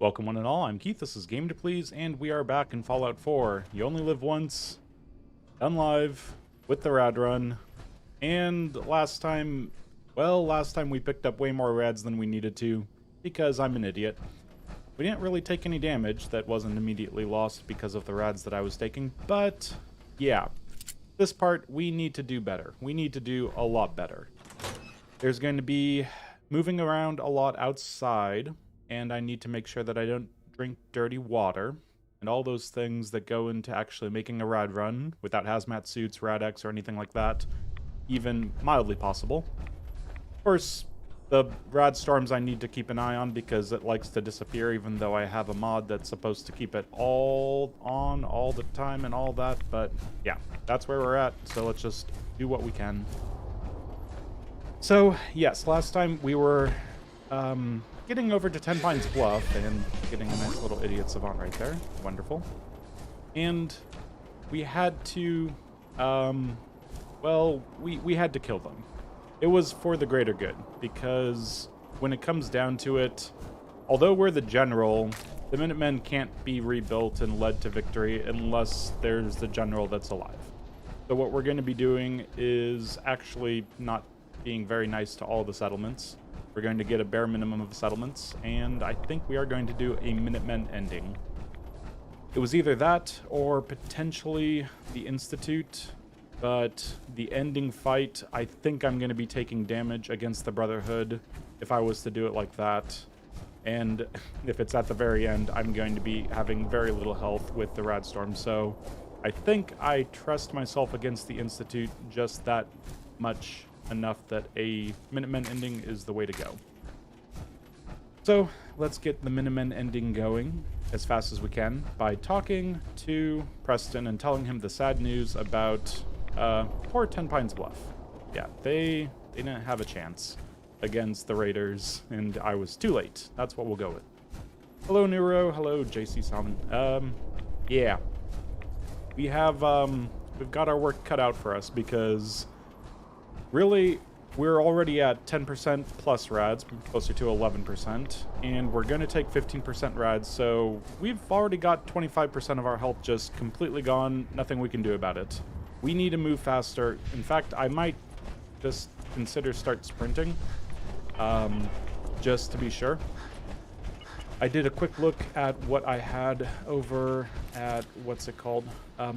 Welcome one and all, I'm Keith, this is Game to Please, and we are back in Fallout 4. You only live once, done live, with the Rad Run, and last time we picked up way more rads than we needed to, because I'm an idiot. We didn't really take any damage that wasn't immediately lost because of the rads that I was taking, but yeah, this part we need to do better. We need to do a lot better. There's going to be moving around a lot outside, and I need to make sure that I don't drink dirty water, and all those things that go into actually making a rad run without hazmat suits, Rad-X, or anything like that, even mildly possible. Of course, the Radstorms I need to keep an eye on because it likes to disappear, even though I have a mod that's supposed to keep it all on all the time and all that, but yeah, that's where we're at, so let's just do what we can. So, yes, last time we were getting over to Tenpines Bluff and getting a nice little idiot savant right there. Wonderful. And we had to, well, we had to kill them. It was for the greater good, because when it comes down to it, although we're the general, the Minutemen can't be rebuilt and led to victory unless there's the general that's alive. So what we're going to be doing is actually not being very nice to all the settlements. We're going to get a bare minimum of settlements, and I think we are going to do a Minutemen ending. It was either that or potentially the Institute, but the ending fight, I think I'm going to be taking damage against the Brotherhood if I was to do it like that. And if it's at the very end, I'm going to be having very little health with the Radstorm, so I think I trust myself against the Institute just that much, enough that a Minutemen ending is the way to go. So let's get the Minutemen ending going as fast as we can by talking to Preston and telling him the sad news about poor Tenpines Bluff. Yeah, they didn't have a chance against the Raiders, and I was too late. That's what we'll go with. Hello Neuro, hello JC Salmon. Yeah, we have we've got our work cut out for us because really, we're already at 10% plus rads, closer to 11%, and we're going to take 15% rads, so we've already got 25% of our health just completely gone, nothing we can do about it. We need to move faster. In fact, I might just consider start sprinting, just to be sure. I did a quick look at what I had over at, what's it called,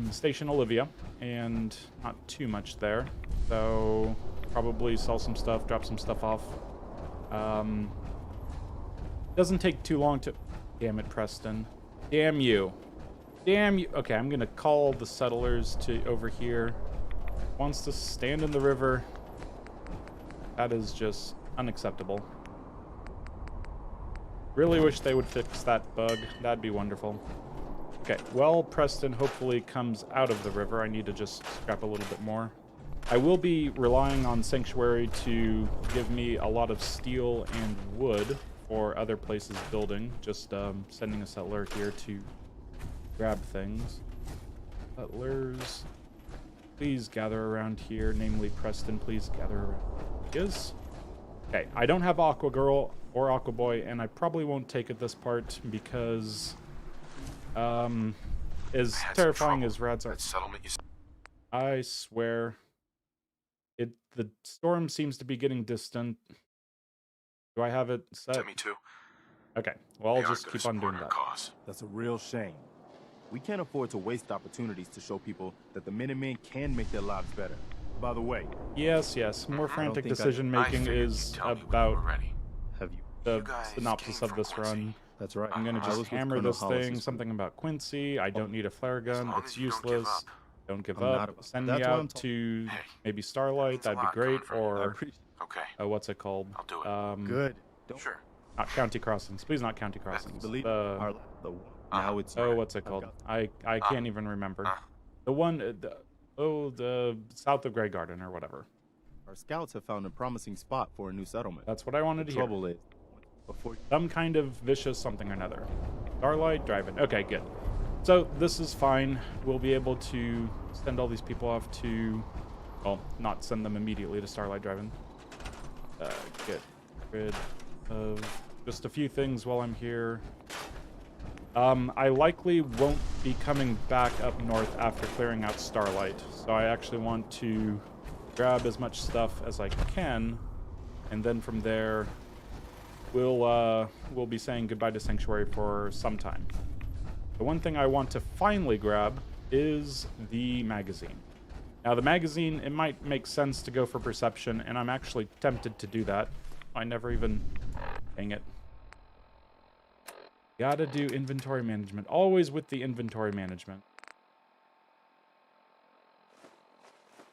Station Olivia, and not too much there. So probably sell some stuff, drop some stuff off. Doesn't take too long to... Damn it, Preston. Damn you. Damn you. Okay, I'm going to call the settlers to over here. Wants to stand in the river. That is just unacceptable. Really wish they would fix that bug. That'd be wonderful. Okay, well, Preston hopefully comes out of the river. I need to just scrap a little bit more. I will be relying on Sanctuary to give me a lot of steel and wood for other places building. Just sending a settler here to grab things. Settlers, please gather around here. Namely, Preston, please gather around. Yes. Okay, I don't have Aqua Girl or Aqua Boy, and I probably won't take it this part because as terrifying as rads are. I swear. The storm seems to be getting distant. Do I have it set? To me too. Okay, well, I'll just keep on doing that. That's a real shame. We can't afford to waste opportunities to show people that the Minutemen can make their lives better. By the way... Yes, more frantic decision-making is about the synopsis of this run. That's right. I'm going to just hammer this thing, something about Quincy. I don't need a flare gun. It's useless. Don't give up. Send me out to maybe Starlight. That'd be great. Or what's it called? I'll do it. Good. Sure. Not County Crossings. Please, not County Crossings. Now it's what's it called? I can't even remember. The one. The south of Grey Garden or whatever. Our scouts have found a promising spot for a new settlement. That's what I wanted to hear. Trouble is, some kind of vicious something or another. Starlight driving. Okay, good. So this is fine. We'll be able to send all these people off to, well, not send them immediately to Starlight Drive-In. Get rid of just a few things while I'm here. I likely won't be coming back up north after clearing out Starlight, so I actually want to grab as much stuff as I can, and then from there, we'll be saying goodbye to Sanctuary for some time. The one thing I want to finally grab is the magazine. Now, the magazine, it might make sense to go for Perception, and I'm actually tempted to do that. I never even... Dang it. Gotta do inventory management. Always with the inventory management.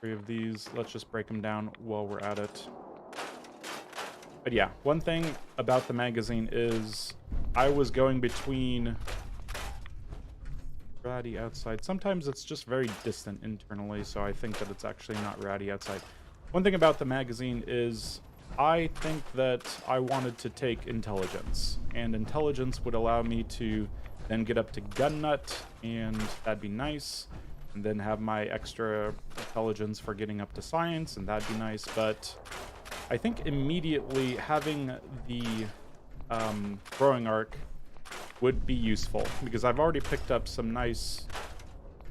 3 of these. Let's just break them down while we're at it. But yeah, one thing about the magazine is I was going between ratty outside. Sometimes it's just very distant internally, so I think that it's actually not ratty outside. One thing about the magazine is I think that I wanted to take intelligence, and intelligence would allow me to then get up to gun nut, and that'd be nice, and then have my extra intelligence for getting up to science, and that'd be nice. But I think immediately having the throwing arc would be useful, because I've already picked up some nice,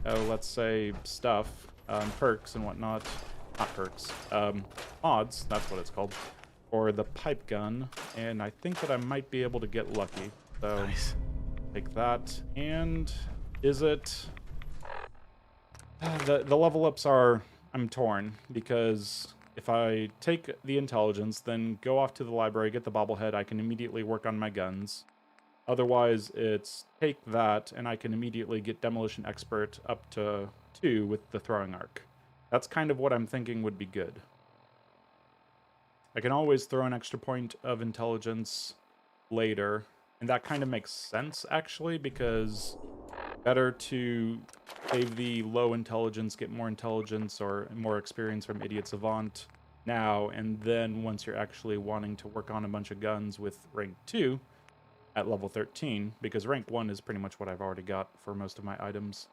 let's say, stuff, perks and whatnot. Not perks, mods, that's what it's called, for the pipe gun, and I think that I might be able to get lucky. So, nice. Take that, and is it... the level ups are... I'm torn, because if I take the intelligence, then go off to the library, get the bobblehead, I can immediately work on my guns. Otherwise, it's take that, and I can immediately get Demolition Expert up to 2 with the throwing arc. That's kind of what I'm thinking would be good. I can always throw an extra point of intelligence later, and that kind of makes sense, actually, because better to save the low intelligence, get more intelligence or more experience from Idiot Savant now, and then once you're actually wanting to work on a bunch of guns with rank 2 at level 13, because rank 1 is pretty much what I've already got for most of my items.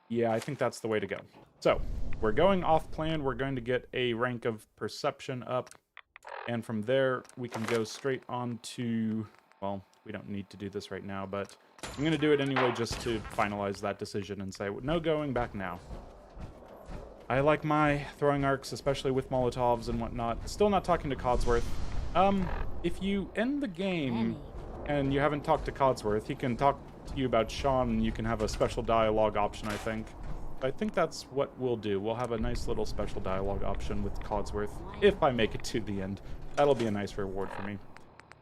Yeah, I think that's the way to go. So, we're going off plan. We're going to get a rank of Perception up. And from there, we can go straight on to... Well, we don't need to do this right now, but I'm going to do it anyway just to finalize that decision and say, no going back now. I like my throwing arcs, especially with Molotovs and whatnot. Still not talking to Codsworth. If you end the game and you haven't talked to Codsworth, he can talk to you about Sean, and you can have a special dialogue option, I think. I think that's what we'll do. We'll have a nice little special dialogue option with Codsworth, if I make it to the end. That'll be a nice reward for me.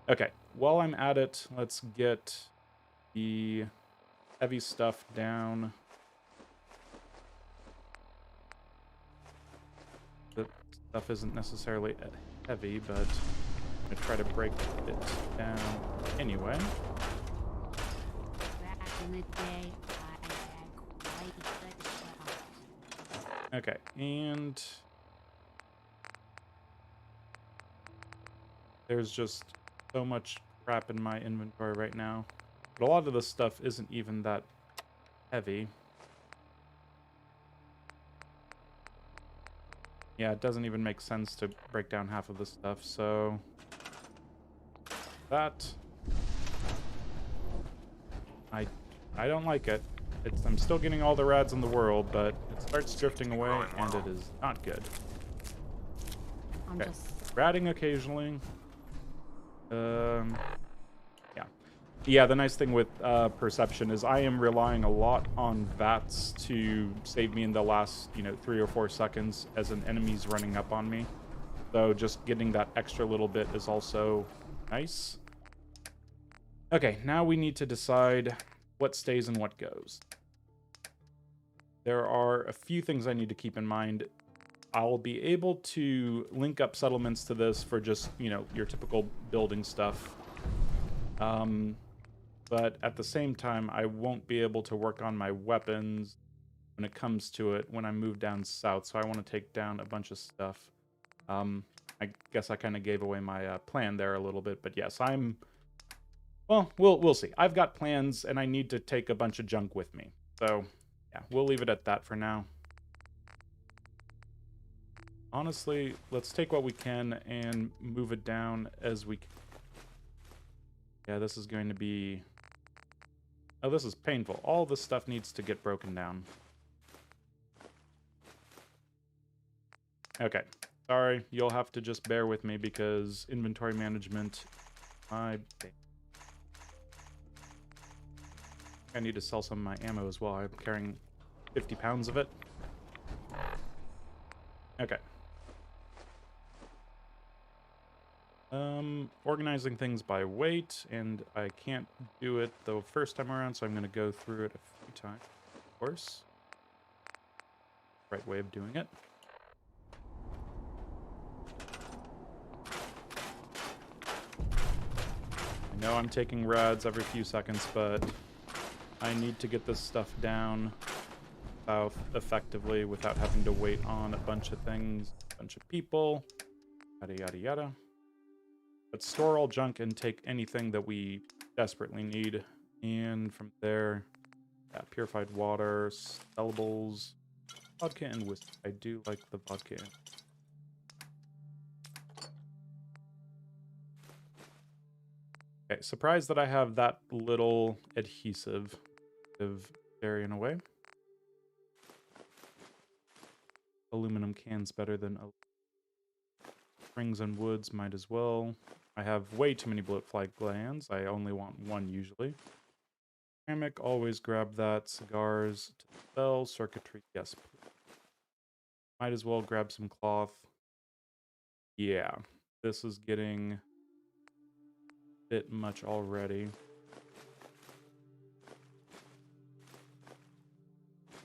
Okay, while I'm at it, let's get the heavy stuff down. The stuff isn't necessarily heavy, but I'm gonna try to break it down anyway. Back in the day, I had quite a good shot. Okay, and there's just so much crap in my inventory right now. But a lot of this stuff isn't even that heavy. Yeah, it doesn't even make sense to break down half of this stuff, so... That... I don't like it. I'm still getting all the rads in the world, but it starts drifting away, and it is not good. Okay, ratting occasionally. Yeah, the nice thing with Perception is I am relying a lot on VATS to save me in the last, 3 or 4 seconds as an enemy's running up on me. So just getting that extra little bit is also nice. Okay, now we need to decide what stays and what goes. There are a few things I need to keep in mind. I'll be able to link up settlements to this for just, your typical building stuff. But at the same time, I won't be able to work on my weapons when it comes to it when I move down south, so I want to take down a bunch of stuff. I guess I kind of gave away my plan there a little bit, but yes, well, we'll see. I've got plans, and I need to take a bunch of junk with me. So, yeah, we'll leave it at that for now. Honestly, let's take what we can and move it down as we can. Yeah, this is going to be Oh, this is painful. All this stuff needs to get broken down. Okay. Sorry, you'll have to just bear with me because inventory management, I need to sell some of my ammo as well. I'm carrying 50 pounds of it. Okay. Organizing things by weight, and I can't do it the first time around, so I'm going to go through it a few times, of course. Right way of doing it. I know I'm taking rads every few seconds, but I need to get this stuff down effectively without having to wait on a bunch of things, a bunch of people, yada yada yada. But store all junk and take anything that we desperately need. And from there, yeah, purified water, sellables, vodka and whiskey. I do like the vodka. Okay, surprised that I have that little adhesive of carrying away. Aluminum cans better than springs and woods, might as well. I have way too many bullet flag glands. I only want one usually. Ceramic, always grab that. Cigars to sell. Circuitry, yes. Might as well grab some cloth. Yeah, this is getting a bit much already.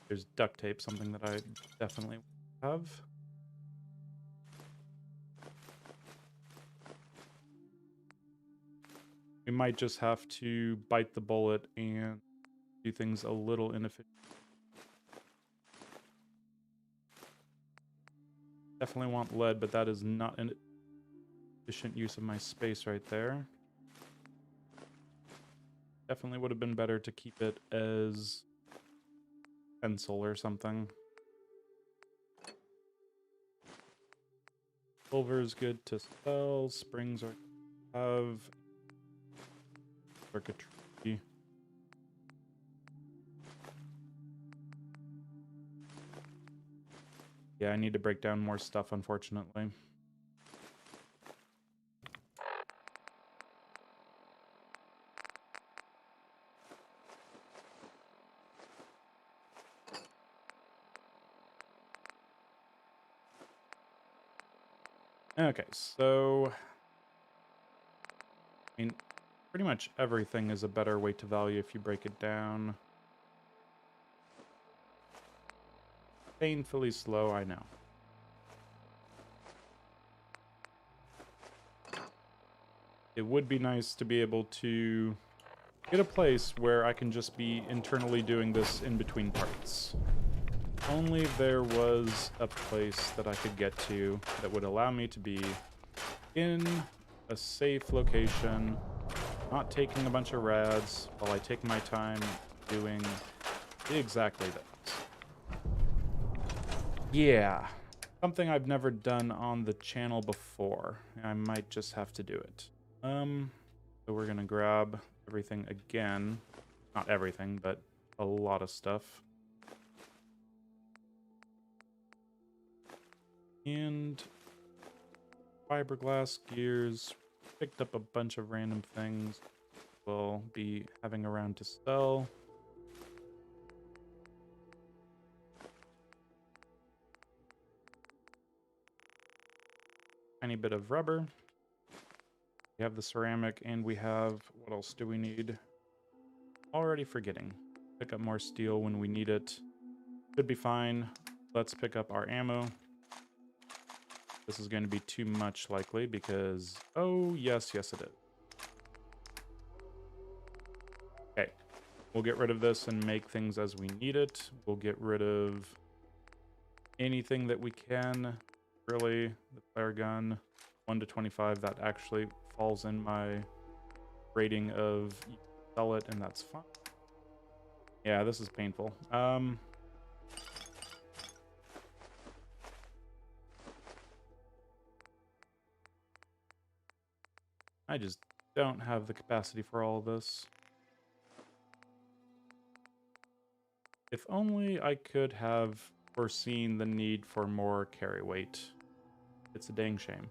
There's duct tape, something that I definitely have. We might just have to bite the bullet and do things a little inefficient. Definitely want lead, but that is not an efficient use of my space right there. Definitely would have been better to keep it as pencil or something. Silver is good to sell. Springs are have circuitry. Yeah, I need to break down more stuff, unfortunately. Okay, so I mean, pretty much everything is a better weight to value if you break it down. Painfully slow, I know. It would be nice to be able to get a place where I can just be internally doing this in between parts. Only there was a place that I could get to that would allow me to be in a safe location, not taking a bunch of rads while I take my time doing exactly that. Yeah, something I've never done on the channel before. I might just have to do it. So we're gonna grab everything again. Not everything, but a lot of stuff. And fiberglass gears. Picked up a bunch of random things. We'll be having around to sell. Tiny bit of rubber. We have the ceramic, and we have, what else do we need? Already forgetting. Pick up more steel when we need it. Should be fine. Let's pick up our ammo. This is going to be too much likely because, oh, yes, yes it is. Okay, we'll get rid of this and make things as we need it. We'll get rid of anything that we can. Really, the flare gun, 1 to 25, that actually falls in my rating of sell it, and that's fine. Yeah, this is painful. I just don't have the capacity for all of this. If only I could have foreseen the need for more carry weight. It's a dang shame.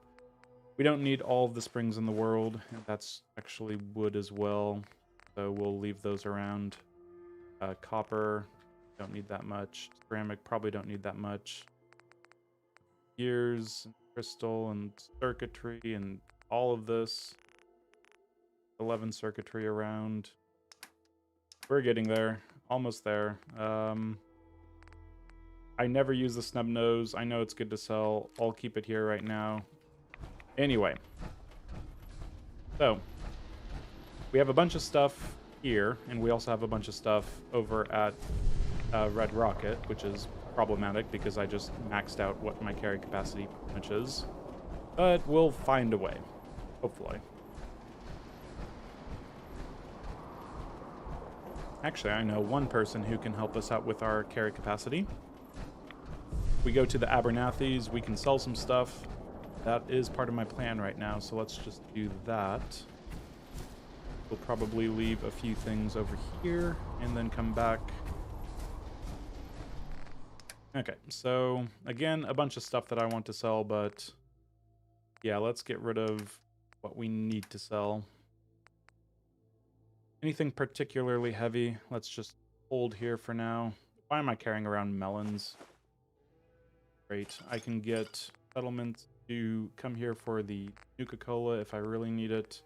We don't need all of the springs in the world, and that's actually wood as well, so we'll leave those around. Copper, don't need that much. Ceramic, probably don't need that much. Gears, crystal, and circuitry, and all of this. 11 circuitry around. We're getting there. Almost there. I never use the snub nose. I know it's good to sell. I'll keep it here right now. Anyway. So, we have a bunch of stuff here, and we also have a bunch of stuff over at Red Rocket, which is problematic because I just maxed out what my carry capacity much is. But we'll find a way, hopefully. Actually, I know one person who can help us out with our carry capacity. We go to the Abernathy's, we can sell some stuff. That is part of my plan right now, so let's just do that. We'll probably leave a few things over here and then come back. Okay, so again, a bunch of stuff that I want to sell, but yeah, let's get rid of what we need to sell. Anything particularly heavy, let's just hold here for now. Why am I carrying around melons? Great, I can get settlements to come here for the Nuka-Cola if I really need it.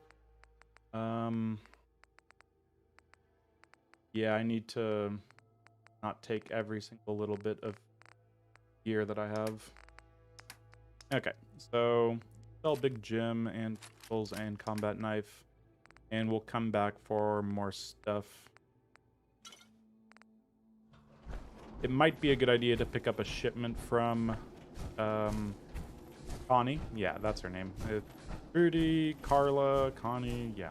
Yeah, I need to not take every single little bit of gear that I have. Okay, so sell big gym and tools and combat knife, and we'll come back for more stuff. It might be a good idea to pick up a shipment from Connie. Yeah, that's her name. Rudy, Carla, Connie, yeah.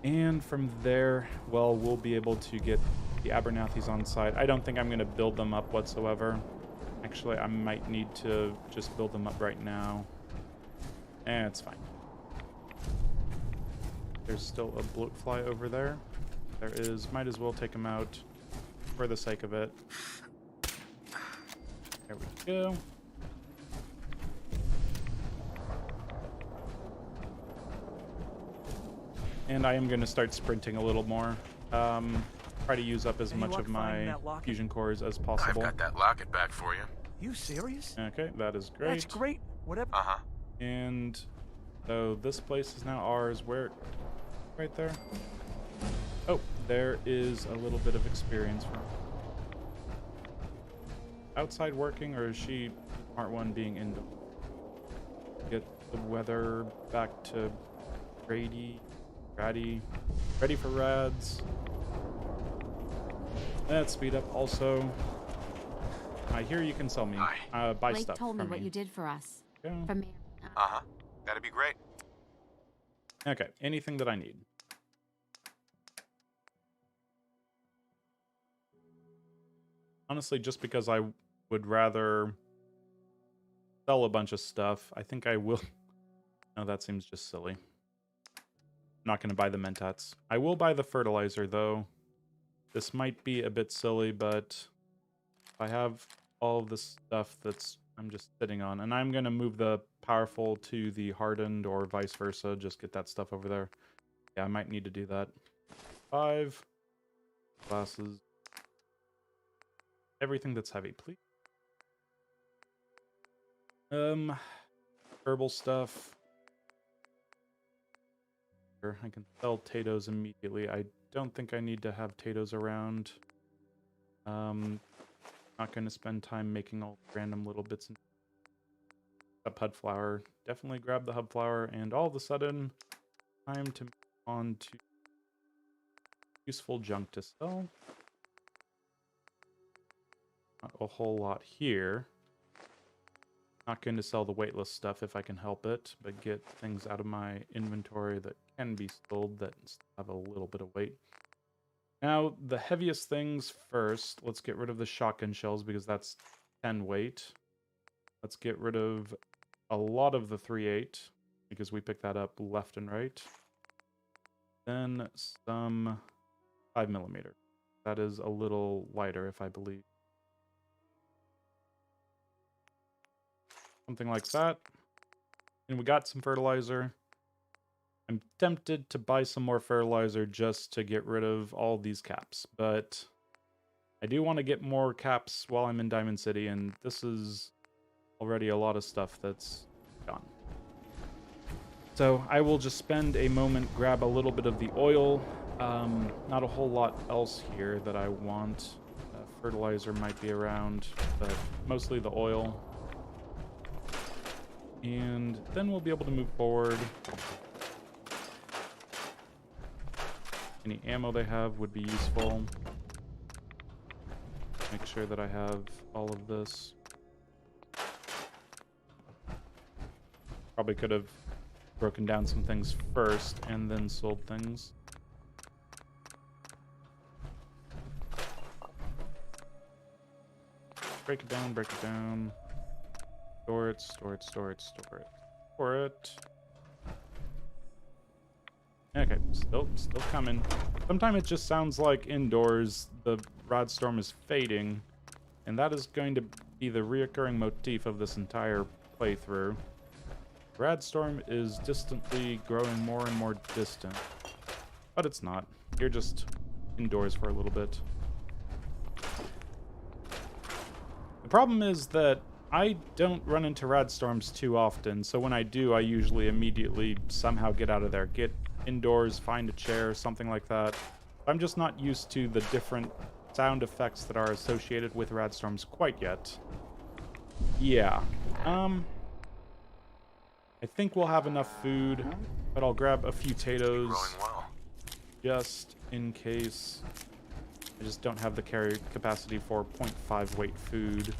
And from there, well, we'll be able to get the Abernathy's on site. I don't think I'm going to build them up whatsoever. Actually, I might need to just build them up right now. It's fine. There's still a bloatfly over there. There is. Might as well take him out for the sake of it. There we go. And I am going to start sprinting a little more. Try to use up as much of my fusion cores as possible. I've got that locket back for you. You serious? Okay, that is great. That's great. Whatever. Uh-huh. And so this place is now ours. Where? Right there. Oh, there is a little bit of experience from outside working, or is she smart one being indoor? Get the weather back to Grady. Ready for rads. That speed up also. I hear you can sell me. Buy Blake stuff told me from what you did for us. Yeah. From Uh-huh. That'd be great. Okay, anything that I need. Honestly, just because I would rather sell a bunch of stuff, I think I will. No, that seems just silly. I'm not going to buy the mentats. I will buy the fertilizer, though. This might be a bit silly, but if I have all of this stuff I'm just sitting on, and I'm going to move the powerful to the hardened or vice versa, just get that stuff over there. Yeah, I might need to do that. 5 glasses. Everything that's heavy, please. Herbal stuff. I can sell potatoes immediately. I don't think I need to have potatoes around. Not going to spend time making all random little bits. Up hub flour. Definitely grab the hub flour, and all of a sudden, time to move on to useful junk to sell. Not a whole lot here. Not going to sell the weightless stuff if I can help it, but get things out of my inventory that can be sold that have a little bit of weight. Now, the heaviest things first. Let's get rid of the shotgun shells because that's 10 weight. Let's get rid of a lot of the 3.8 because we picked that up left and right. Then some 5mm. that is a little lighter, if I believe. Something like that. And we got some fertilizer. I'm tempted to buy some more fertilizer just to get rid of all these caps, but I do want to get more caps while I'm in Diamond City, and this is already a lot of stuff that's gone. So I will just spend a moment, grab a little bit of the oil. Not a whole lot else here that I want. Fertilizer might be around, but mostly the oil. And then we'll be able to move forward. Any ammo they have would be useful. Make sure that I have all of this. Probably could have broken down some things first and then sold things. Break it down, break it down. Store it, store it, store it, store it. Store it. Okay, still coming. Sometimes it just sounds like indoors the Radstorm is fading, and that is going to be the reoccurring motif of this entire playthrough. Radstorm is distantly growing more and more distant, but it's not. You're just indoors for a little bit. The problem is that I don't run into Radstorms too often, so when I do, I usually immediately somehow get out of there. Get indoors, find a chair, something like that. I'm just not used to the different sound effects that are associated with Radstorms quite yet. Yeah. I think we'll have enough food, but I'll grab a few potatoes just in case. I just don't have the carry capacity for 0.5 weight food.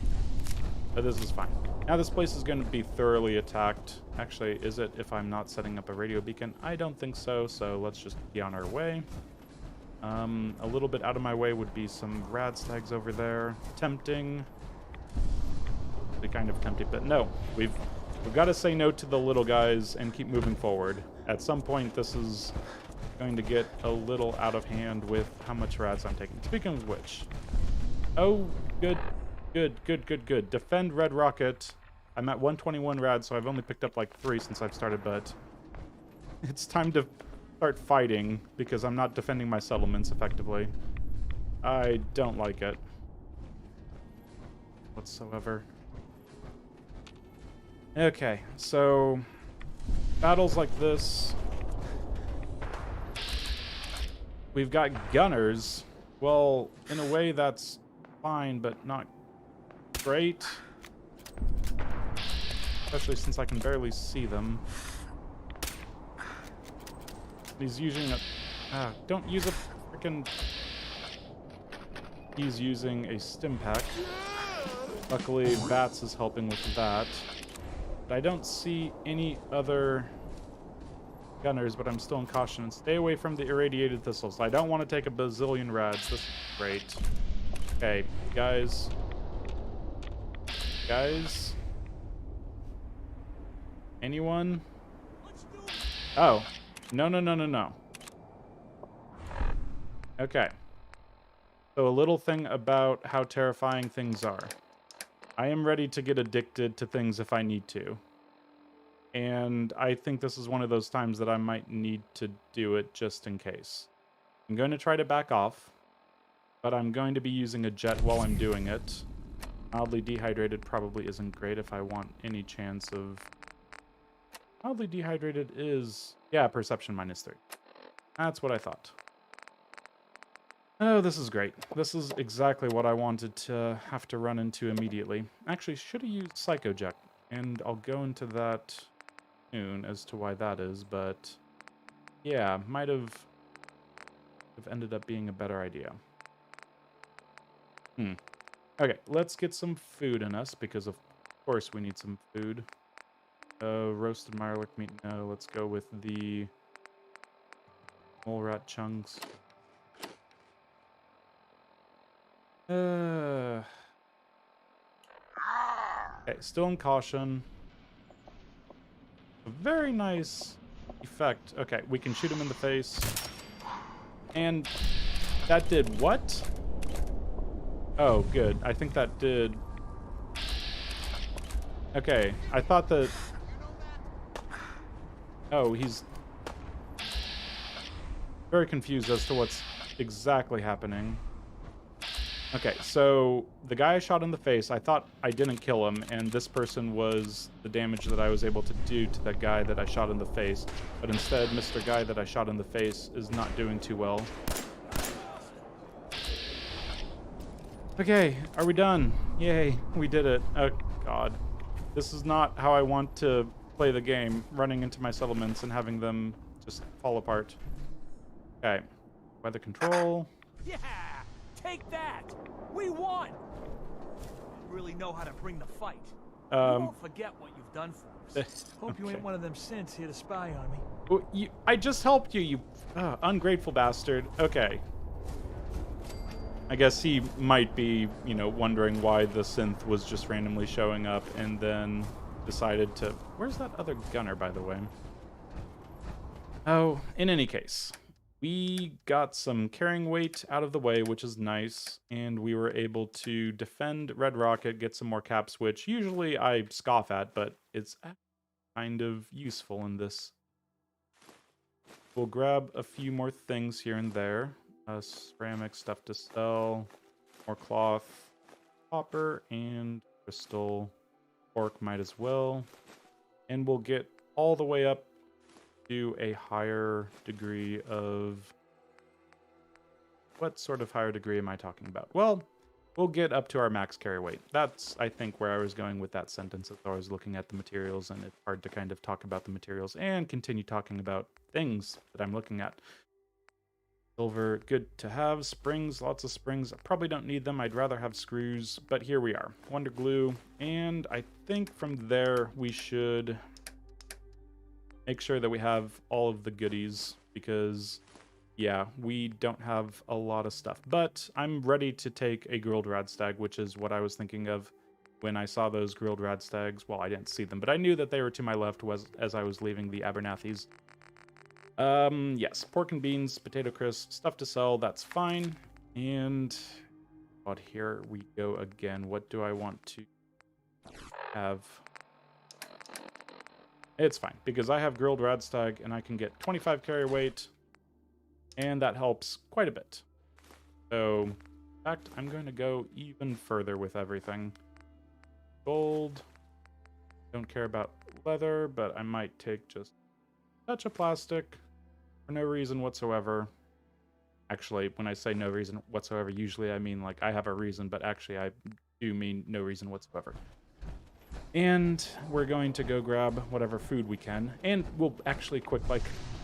But this is fine. Now this place is going to be thoroughly attacked. Actually, is it if I'm not setting up a radio beacon? I don't think so, so let's just be on our way. A little bit out of my way would be some rad stags over there. Tempting. Be kind of tempting, but no. We've got to say no to the little guys and keep moving forward. At some point, this is going to get a little out of hand with how much rads I'm taking. Speaking of which, oh, good. Defend Red Rocket. I'm at 121 rads, so I've only picked up like 3 since I've started, but it's time to start fighting because I'm not defending my settlements effectively. I don't like it whatsoever. Okay, so battles like this. We've got gunners. Well, in a way that's fine, but not great. Especially since I can barely see them. He's using a... don't use a freaking... He's using a stim pack. Luckily, Bats is helping with that. But I don't see any other gunners, but I'm still in caution. Stay away from the irradiated thistles. I don't want to take a bazillion rads. This is great. Okay, guys. Guys? Anyone? Oh. No. Okay. So a little thing about how terrifying things are. I am ready to get addicted to things if I need to. And I think this is one of those times that I might need to do it just in case. I'm going to try to back off, but I'm going to be using a jet while I'm doing it. Mildly dehydrated probably isn't great if I want any chance of... Mildly dehydrated is... Yeah, perception -3. That's what I thought. Oh, this is great. This is exactly what I wanted to have to run into immediately. Actually, should have used Psychojet, and I'll go into that soon as to why that is, but yeah, might have ended up being a better idea. Okay, let's get some food in us, because of course we need some food. Roasted mirelurk meat, no, let's go with the mole rat chunks. Okay, still in caution. A very nice effect. Okay, we can shoot him in the face. And that did what? Oh, good. I think that did... Okay, I thought that... Oh, he's... very confused as to what's exactly happening. Okay, so the guy I shot in the face, I thought I didn't kill him, and this person was the damage that I was able to do to that guy that I shot in the face. But instead, Mr. Guy that I shot in the face is not doing too well. Okay, are we done? Yay, we did it. Oh, God. This is not how I want to play the game, running into my settlements and having them just fall apart. Okay, weather control. Yeah! Take that! We won! You really know how to bring the fight. We won't forget what you've done for us. Hope you ain't one of them synths here to spy on me. Oh, I just helped you, you ungrateful bastard. Okay. I guess he might be, you know, wondering why the synth was just randomly showing up and then decided to... Where's that other gunner, by the way? Oh, in any case, we got some carrying weight out of the way, which is nice, and we were able to defend Red Rocket, get some more caps, which usually I scoff at, but it's kind of useful in this. We'll grab a few more things here and there. Ceramic stuff to sell, more cloth, copper, and crystal. Pork might as well. And we'll get all the way up to a higher degree of... What sort of higher degree am I talking about? Well, we'll get up to our max carry weight. That's, I think, where I was going with that sentence as I was looking at the materials, and it's hard to kind of talk about the materials and continue talking about things that I'm looking at. Silver, good to have. Springs, lots of springs. I probably don't need them. I'd rather have screws, but here we are. Wonder glue, and I think from there we should make sure that we have all of the goodies, because, yeah, we don't have a lot of stuff. But I'm ready to take a grilled rad stag, which is what I was thinking of when I saw those grilled rad stags. Well, I didn't see them, but I knew that they were to my left as I was leaving the Abernathy's. Yes, pork and beans, potato crisp, stuff to sell, that's fine. And, but here we go again. What do I want to have? It's fine, because I have grilled radstag, and I can get 25 carry weight, and that helps quite a bit. So, in fact, I'm going to go even further with everything. Gold. Don't care about leather, but I might take just a touch of plastic. For no reason whatsoever. Actually, when I say no reason whatsoever, usually I mean like I have a reason, but actually I do mean no reason whatsoever. And we're going to go grab whatever food we can, and we'll actually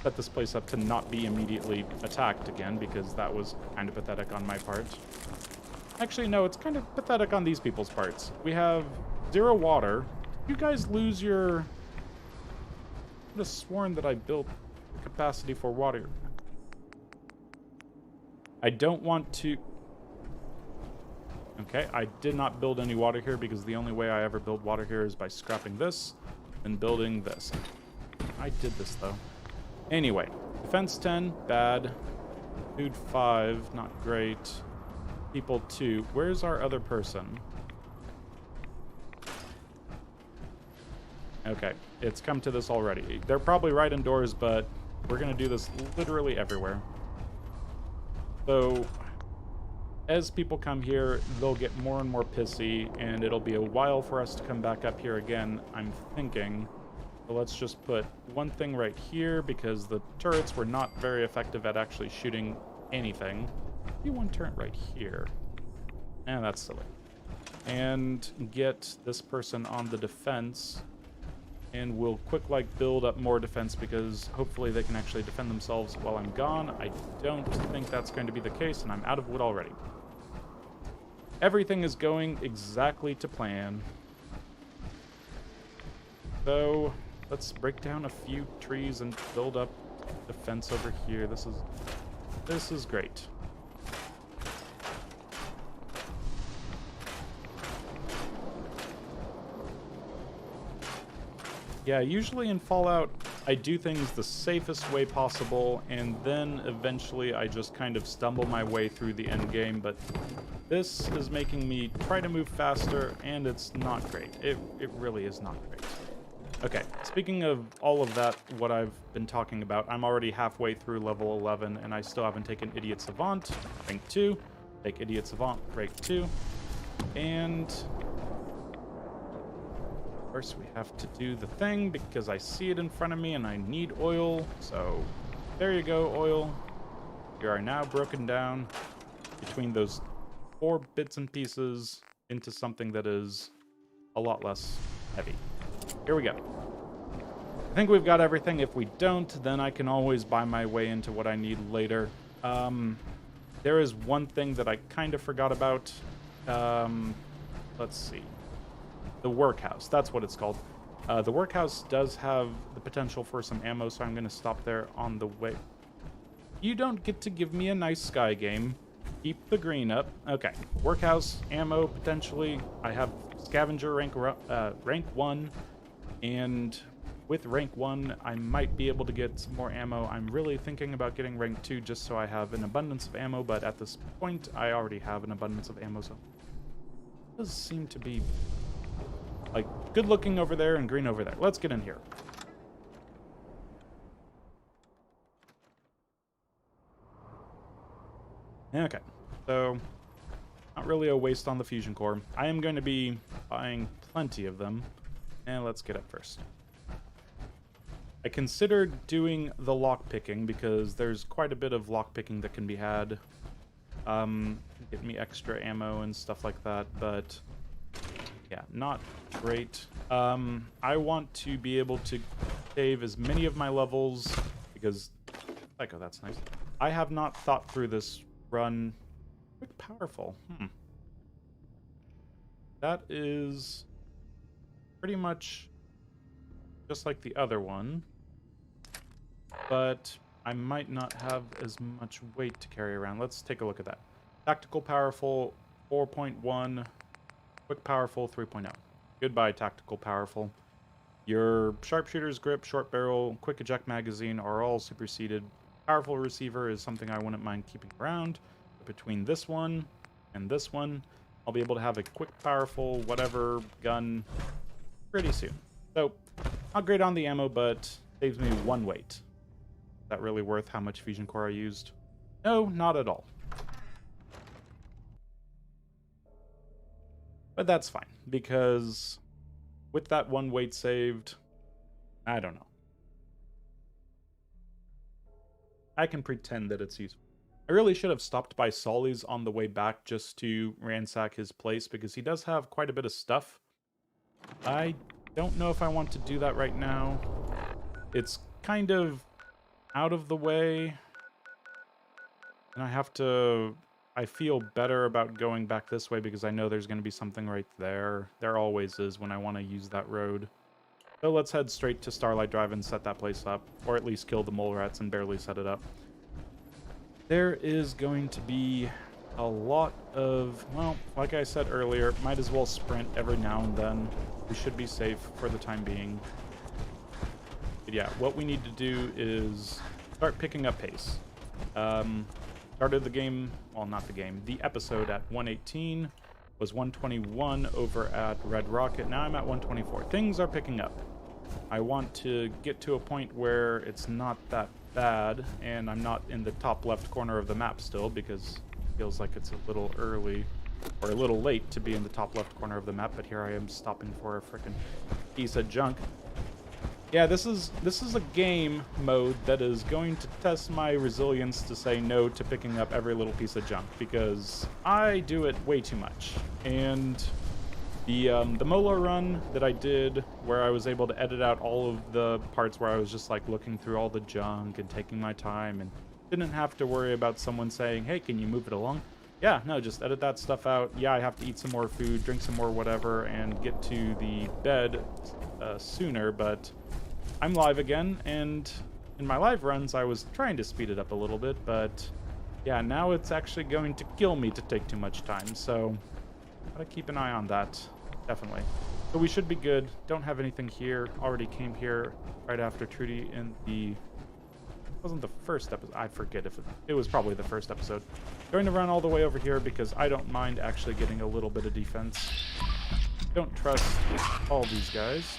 set this place up to not be immediately attacked again, because that was kind of pathetic on my part. Actually, no, it's kind of pathetic on these people's parts. We have 0 water. You guys lose your... I would have sworn that I built capacity for water. I don't want to... Okay, I did not build any water here because the only way I ever build water here is by scrapping this and building this. I did this though. Anyway, defense 10, bad. Food 5, not great. People 2. Where's our other person? Okay, it's come to this already. They're probably right indoors, but we're going to do this literally everywhere. So, as people come here, they'll get more and more pissy, and it'll be a while for us to come back up here again, I'm thinking. So let's just put one thing right here, because the turrets were not very effective at actually shooting anything. Maybe one turret right here. And that's silly. And get this person on the defense. And we'll build up more defense, because hopefully they can actually defend themselves while I'm gone. I don't think that's going to be the case, and I'm out of wood already. Everything is going exactly to plan. So, let's break down a few trees and build up defense over here. This is great. Yeah, usually in Fallout, I do things the safest way possible, and then eventually I just kind of stumble my way through the end game, but This is making me try to move faster, and it's not great. It really is not great. Okay, speaking of all of that, what I've been talking about, I'm already halfway through level 11, and I still haven't taken Idiot Savant, rank 2. Take Idiot Savant, rank 2. And of course we have to do the thing, because I see it in front of me, and I need oil. So there you go, oil. You are now broken down between those 4 bits and pieces into something that is a lot less heavy. Here we go. I think we've got everything. If we don't, then I can always buy my way into what I need later. There is one thing that I kind of forgot about. Let's see. The workhouse. That's what it's called. The workhouse does have the potential for some ammo, so I'm going to stop there on the way. You don't get to give me a nice sky game. Keep the green up. Okay. Workhouse, ammo, potentially. I have scavenger rank 1. And with rank 1, I might be able to get some more ammo. I'm really thinking about getting rank 2 just so I have an abundance of ammo, but at this point, I already have an abundance of ammo, so it does seem to be, like, good looking over there and green over there. Let's get in here. Okay, so not really a waste on the fusion core. I am going to be buying plenty of them. And let's get up first. I considered doing the lockpicking because there's quite a bit of lockpicking that can be had. Get me extra ammo and stuff like that, but yeah, not great. I want to be able to save as many of my levels because, Psycho, that's nice. I have not thought through this run. Quick, powerful. That is pretty much just like the other one, but I might not have as much weight to carry around. Let's take a look at that. Tactical powerful 4.1, quick powerful 3.0. Goodbye tactical powerful. Your sharpshooter's grip, short barrel, quick eject magazine are all superseded. Powerful receiver is something I wouldn't mind keeping around. Between this one and this one, I'll be able to have a quick powerful whatever gun pretty soon. So, not great on the ammo, but saves me 1 weight. Is that really worth how much fusion core I used? No, not at all. But that's fine, because with that 1 weight saved, I don't know. I can pretend that it's useful. I really should have stopped by Solly's on the way back just to ransack his place, because he does have quite a bit of stuff. I don't know if I want to do that right now. It's kind of out of the way. And I feel better about going back this way because I know there's going to be something right there. There always is when I want to use that road. So let's head straight to Starlight Drive and set that place up. Or at least kill the mole rats and barely set it up. There is going to be a lot of, well, like I said earlier, might as well sprint every now and then. We should be safe for the time being. But yeah, what we need to do is start picking up pace. Started the game, well, not the game, the episode at 118, was 121 over at Red Rocket. Now I'm at 124. Things are picking up. I want to get to a point where it's not that bad, and I'm not in the top left corner of the map still, because it feels like it's a little early, or a little late to be in the top left corner of the map, but here I am stopping for a frickin' piece of junk. Yeah, this is a game mode that is going to test my resilience to say no to picking up every little piece of junk, because I do it way too much. And the YOLO run that I did, where I was able to edit out all of the parts where I was just like looking through all the junk and taking my time and didn't have to worry about someone saying, hey, can you move it along? Yeah, no, just edit that stuff out. Yeah, I have to eat some more food, drink some more whatever, and get to the bed sooner, but I'm live again, and in my live runs, I was trying to speed it up a little bit, but yeah, now it's actually going to kill me to take too much time, so gotta keep an eye on that, definitely. So we should be good. Don't have anything here. Already came here right after Trudy in the wasn't the first episode. I forget if it was probably the first episode. Going to run all the way over here because I don't mind actually getting a little bit of defense. Don't trust all these guys.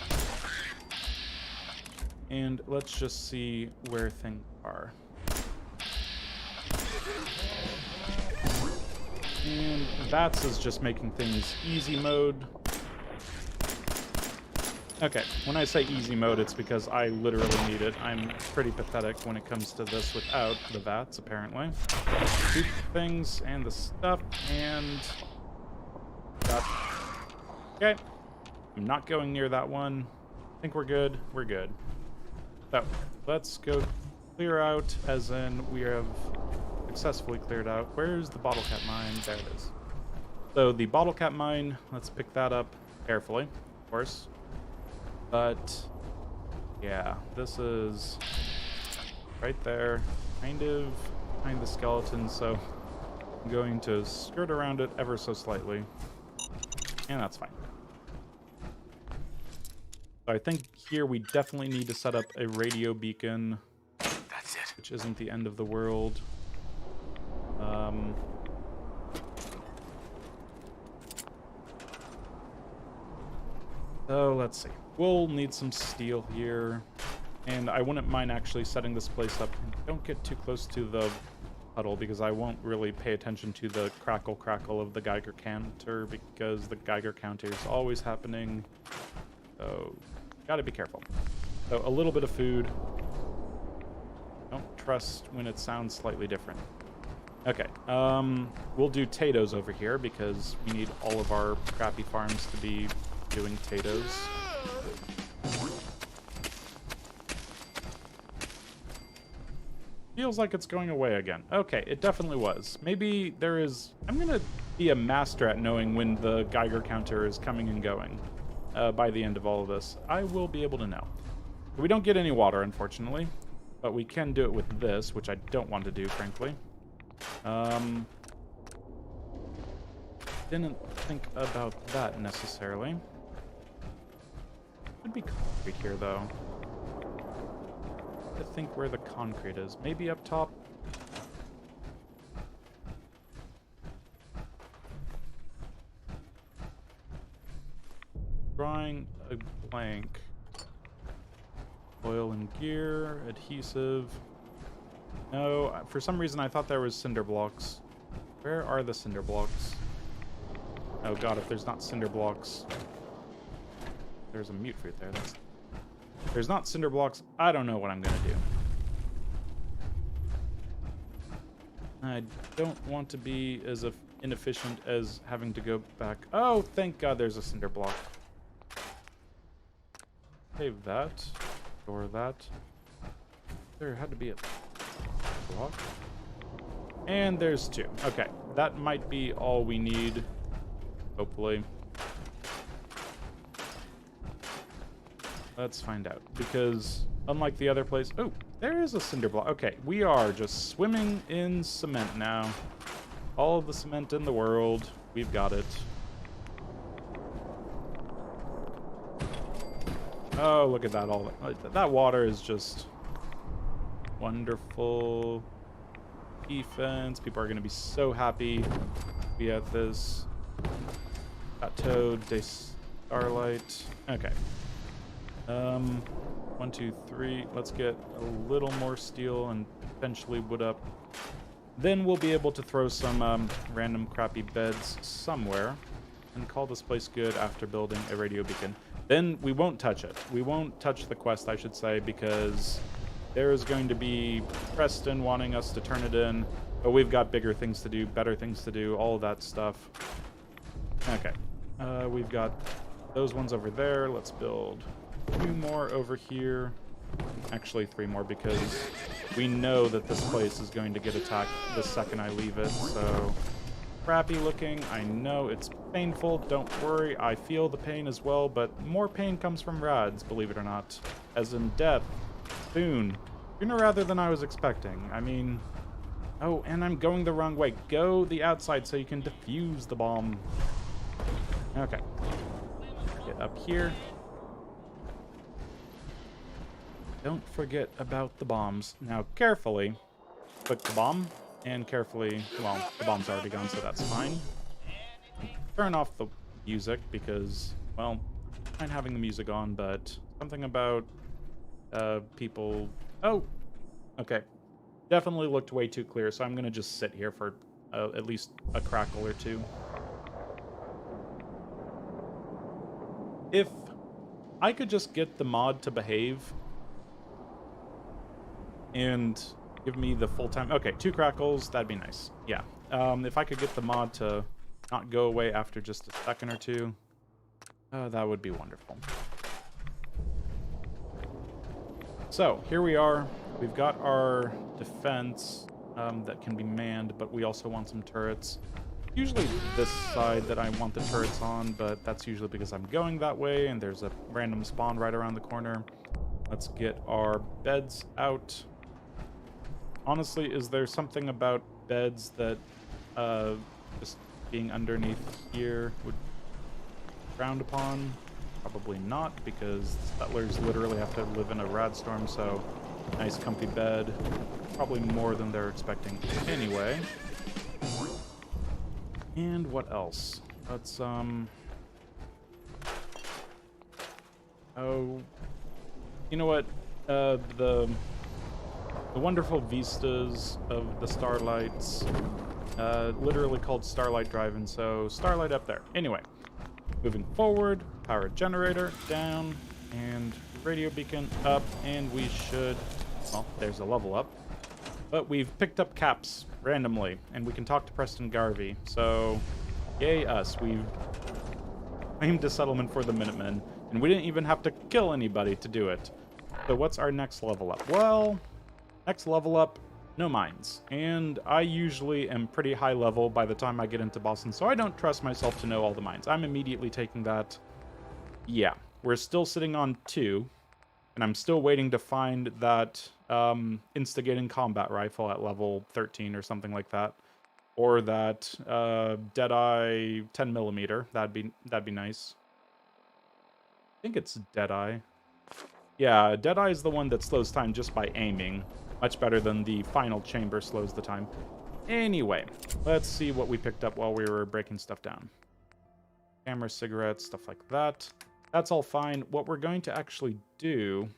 And let's just see where things are. And VATS is just making things easy mode. Okay, when I say easy mode, it's because I literally need it. I'm pretty pathetic when it comes to this without the VATS, apparently. Shoot things and the stuff, and... Okay. I'm not going near that one. I think we're good. We're good. So, let's go clear out, as in we have successfully cleared out. Where's the bottle cap mine? There it is. So, the bottle cap mine, let's pick that up carefully, of course. But, yeah, this is right there, kind of behind the skeleton, so I'm going to skirt around it ever so slightly, and that's fine. So I think here we definitely need to set up a radio beacon. That's it. Which isn't the end of the world. So let's see. We'll need some steel here. And I wouldn't mind actually setting this place up. Don't get too close to the puddle because I won't really pay attention to the crackle of the Geiger counter because the Geiger counter is always happening. So, gotta be careful. So, a little bit of food. Don't trust when it sounds slightly different. Okay, we'll do potatoes over here because we need all of our crappy farms to be doing potatoes. Feels like it's going away again. Okay, it definitely was. Maybe there is... I'm gonna be a master at knowing when the Geiger counter is coming and going. By the end of all of this, I will be able to know. We don't get any water, unfortunately, but we can do it with this, which I don't want to do, frankly. Didn't think about that necessarily. Could be concrete here, though. I think where the concrete is. Maybe up top. Drawing a blank. Oil and gear, adhesive. No, for some reason I thought there was cinder blocks. Where are the cinder blocks? Oh god, if there's not cinder blocks... There's a mute fruit there. If there's not cinder blocks, I don't know what I'm gonna do. I don't want to be as inefficient as having to go back. Oh, thank god there's a cinder block. Save that. Or that. There had to be a block. And there's two. Okay, that might be all we need. Hopefully. Let's find out. Because unlike the other place... Oh, there is a cinder block. Okay, we are just swimming in cement now. All of the cement in the world. We've got it. Oh, look at that. All that water is just wonderful. Defense. People are going to be so happy to be at this. Chateau de Starlight. Okay. 1, 2, 3. Let's get a little more steel and potentially wood up. Then we'll be able to throw some random crappy beds somewhere and call this place good after building a radio beacon. Then we won't touch it. We won't touch the quest, I should say, because there is going to be Preston wanting us to turn it in, but we've got bigger things to do, better things to do, all of that stuff. Okay. We've got those ones over there. Let's build 2 more over here. Actually, 3 more, because we know that this place is going to get attacked the second I leave it, so... Crappy looking. I know it's painful. Don't worry. I feel the pain as well, but more pain comes from rads, believe it or not. As in death. Soon. Sooner rather than I was expecting. I mean... Oh, and I'm going the wrong way. Go the outside so you can defuse the bomb. Okay. Get up here. Don't forget about the bombs. Now, carefully click the bomb, and carefully, well, the bomb's already gone, so that's fine. Turn off the music because, well, I mind having the music on, but something about people... Oh, okay. Definitely looked way too clear, so I'm going to just sit here for at least a crackle or two. If I could just get the mod to behave and give me the full time... Okay, 2 crackles, that'd be nice. Yeah. If I could get the mod to not go away after just a second or two, that would be wonderful. So, here we are. We've got our defense that can be manned, but we also want some turrets. Usually this side that I want the turrets on, but that's usually because I'm going that way, and there's a random spawn right around the corner. Let's get our beds out. Honestly, is there something about beds that just being underneath here would be frowned upon? Probably not, because settlers literally have to live in a Radstorm, so nice comfy bed. Probably more than they're expecting anyway. And what else? Let's, oh, you know what? The wonderful vistas of the Starlights, literally called Starlight Drive-In, so Starlight up there. Anyway, moving forward, power generator down, and radio beacon up, and we should, well, there's a level up. But we've picked up caps randomly, and we can talk to Preston Garvey, so yay us. We've claimed a settlement for the Minutemen, and we didn't even have to kill anybody to do it. So what's our next level up? Well, next level up, no mines. And I usually am pretty high level by the time I get into Boston, so I don't trust myself to know all the mines. I'm immediately taking that. Yeah, we're still sitting on 2, and I'm still waiting to find that instigating combat rifle at level 13 or something like that, or that Deadeye 10mm. That'd be nice. I think it's Deadeye. Yeah, Deadeye is the one that slows time just by aiming. Much better than the final chamber slows the time. Anyway, let's see what we picked up while we were breaking stuff down. Camera, cigarettes, stuff like that. That's all fine. What we're going to actually do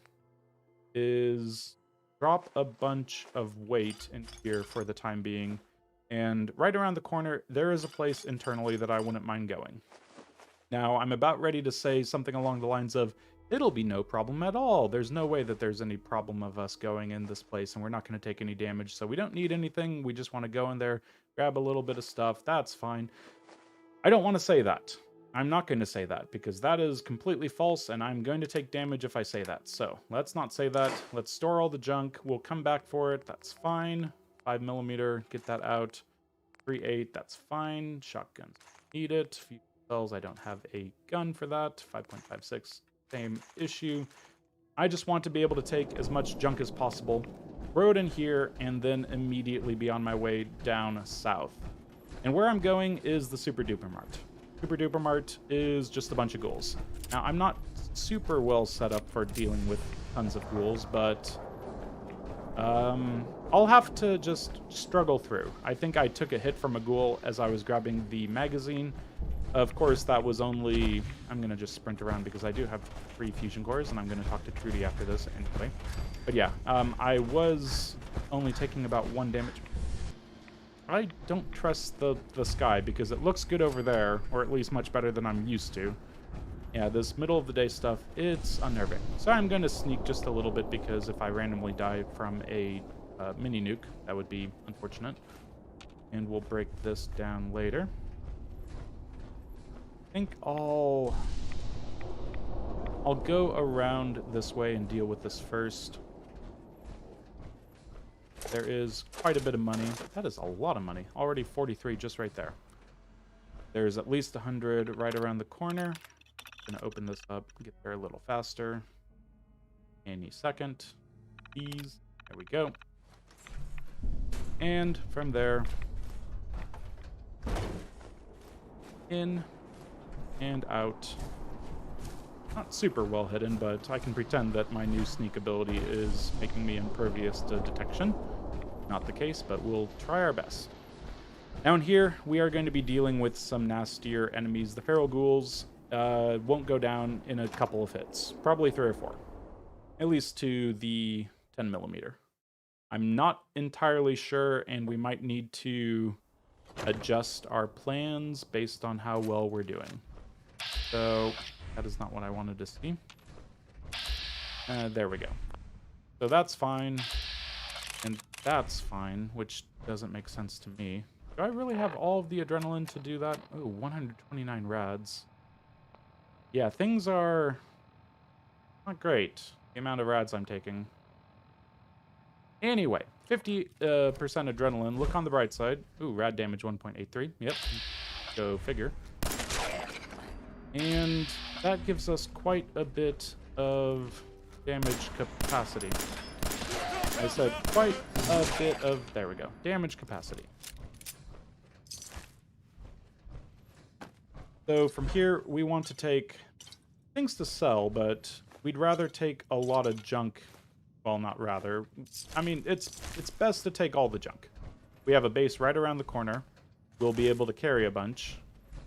is drop a bunch of weight in here for the time being. And right around the corner, there is a place internally that I wouldn't mind going. Now, I'm about ready to say something along the lines of, it'll be no problem at all. There's no way that there's any problem of us going in this place, and we're not going to take any damage, so we don't need anything. We just want to go in there, grab a little bit of stuff. That's fine. I don't want to say that. I'm not going to say that, because that is completely false, and I'm going to take damage if I say that. So, let's not say that. Let's store all the junk. We'll come back for it. That's fine. 5mm, get that out. 3.8, that's fine. Shotguns, need it. Few cells, I don't have a gun for that. 5.56. Same issue. I just want to be able to take as much junk as possible, throw it in here, and then immediately be on my way down south. And where I'm going is the Super Duper Mart. Super Duper Mart is just a bunch of ghouls. Now, I'm not super well set up for dealing with tons of ghouls, but I'll have to just struggle through. I think I took a hit from a ghoul as I was grabbing the magazine. Of course, that was only... I'm going to just sprint around because I do have 3 fusion cores, and I'm going to talk to Trudy after this anyway. But yeah, I was only taking about 1 damage. I don't trust the sky because it looks good over there, or at least much better than I'm used to. Yeah, this middle of the day stuff, it's unnerving. So I'm going to sneak just a little bit because if I randomly die from a mini nuke, that would be unfortunate. And we'll break this down later. I think I'll go around this way and deal with this first. There is quite a bit of money. That is a lot of money. Already 43 just right there. There's at least 100 right around the corner. I'm gonna open this up, get there a little faster. Any second. Ease. There we go. And from there, in and out. Not super well hidden, but I can pretend that my new sneak ability is making me impervious to detection. Not the case, but we'll try our best. Down here, we are going to be dealing with some nastier enemies. The feral ghouls won't go down in a couple of hits. Probably 3 or 4. At least to the 10mm. I'm not entirely sure, and we might need to adjust our plans based on how well we're doing. So, that is not what I wanted to see. There we go. So that's fine, and that's fine, which doesn't make sense to me. Do I really have all of the adrenaline to do that? Oh, 129 rads. Yeah, things are not great. The amount of rads I'm taking. Anyway, 50% adrenaline. Look on the bright side. Ooh, rad damage 1.83. Yep. Go figure. And that gives us quite a bit of damage capacity. I said quite a bit of, there we go, damage capacity. So from here, we want to take things to sell, but we'd rather take a lot of junk. Well, not rather. I mean, it's best to take all the junk. We have a base right around the corner. We'll be able to carry a bunch.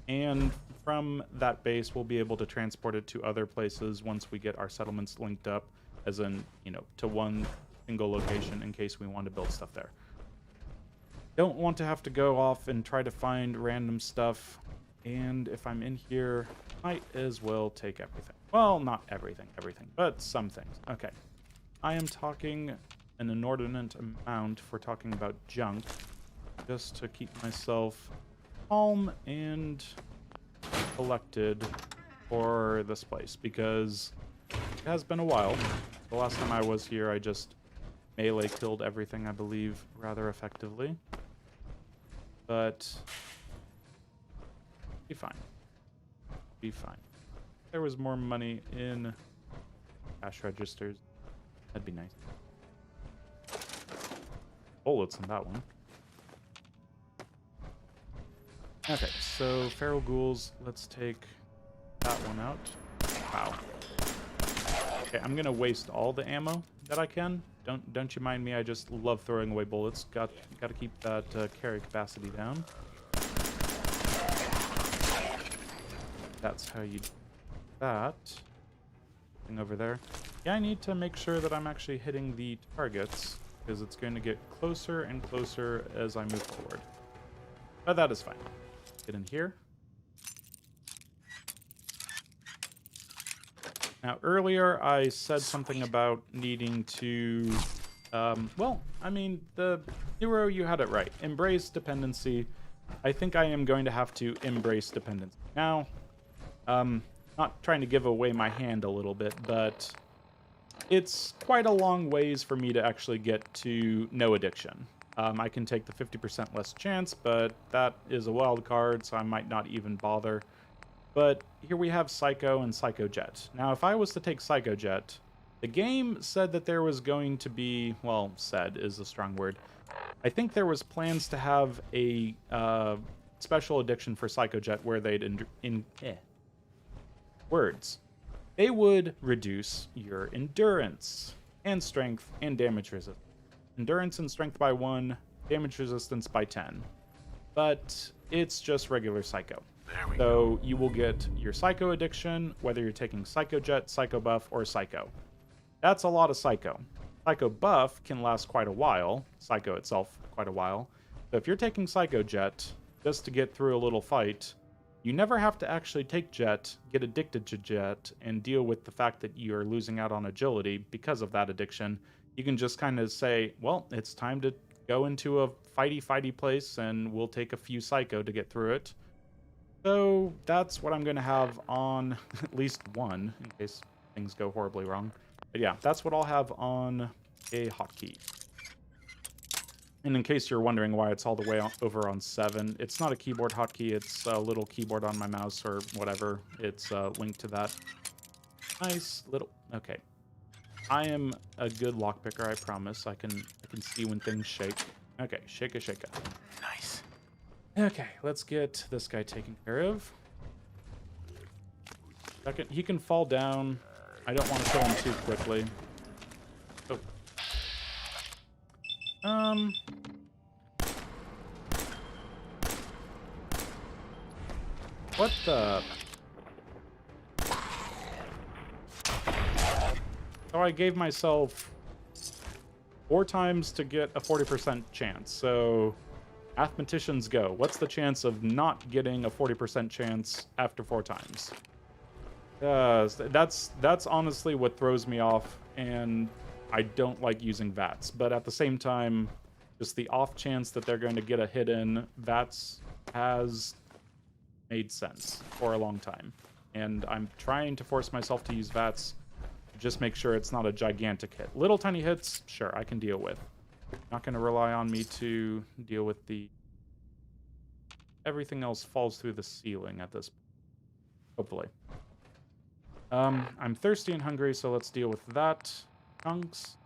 And from that base, we'll be able to transport it to other places once we get our settlements linked up, as in, you know, to one single location in case we want to build stuff there. Don't want to have to go off and try to find random stuff. And if I'm in here, might as well take everything. Well, not everything, but some things. Okay. I am talking an inordinate amount for talking about junk, just to keep myself calm and collected for this place, because it has been a while. The last time I was here, I just melee killed everything, I believe, rather effectively. But be fine. Be fine. If there was more money in cash registers, that'd be nice. Bullets in that one. Okay, so feral ghouls, let's take that one out. Wow. Okay, I'm gonna waste all the ammo that I can. Don't you mind me, I just love throwing away bullets. Gotta keep that carry capacity down. That's how you do that. Thing over there. Yeah, I need to make sure that I'm actually hitting the targets, because it's going to get closer and closer as I move forward. But that is fine. Get in here. Now, earlier I said something about needing to, well, I mean, the hero, you had it right. Embrace dependency. I think I am going to have to embrace dependency. Now, not trying to give away my hand a little bit, but it's quite a long ways for me to actually get to no addiction. I can take the 50% less chance, but that is a wild card, so I might not even bother. But here we have Psycho and Psycho Jet. Now, if I was to take Psycho Jet, the game said that there was going to be, well, said is a strong word. I think there was plans to have a special addiction for Psycho Jet where they'd they would reduce your endurance and strength and damage resistance. Endurance and strength by 1, damage resistance by 10. But it's just regular Psycho. So you will get your Psycho addiction, whether you're taking Psycho Jet, Psycho Buff, or Psycho. That's a lot of Psycho. Psycho Buff can last quite a while. Psycho itself, quite a while. So if you're taking Psycho Jet just to get through a little fight, you never have to actually take Jet, get addicted to Jet, and deal with the fact that you're losing out on agility because of that addiction. You can just kind of say, well, it's time to go into a fighty place, and we'll take a few Psycho to get through it. So that's what I'm going to have on at least one, in case things go horribly wrong. But yeah, that's what I'll have on a hotkey. And in case you're wondering why it's all the way over on 7, it's not a keyboard hotkey, it's a little keyboard on my mouse or whatever. It's linked to that. Nice little... Okay. I am a good lockpicker, I promise. I can see when things shake. Okay, shake a. Nice. Okay, let's get this guy taken care of. Second, he can fall down. I don't want to kill him too quickly. Oh. What the? So I gave myself 4 times to get a 40% chance. So mathematicians go. What's the chance of not getting a 40% chance after 4 times? That's honestly what throws me off, and I don't like using VATS. But at the same time, just the off chance that they're going to get a hit in, VATS has made sense for a long time. And I'm trying to force myself to use VATS. Just make sure it's not a gigantic hit. Little tiny hits, sure, I can deal with. Not going to rely on me to deal with the... Everything else falls through the ceiling at this point. Hopefully. I'm thirsty and hungry, so let's deal with that. Chunks.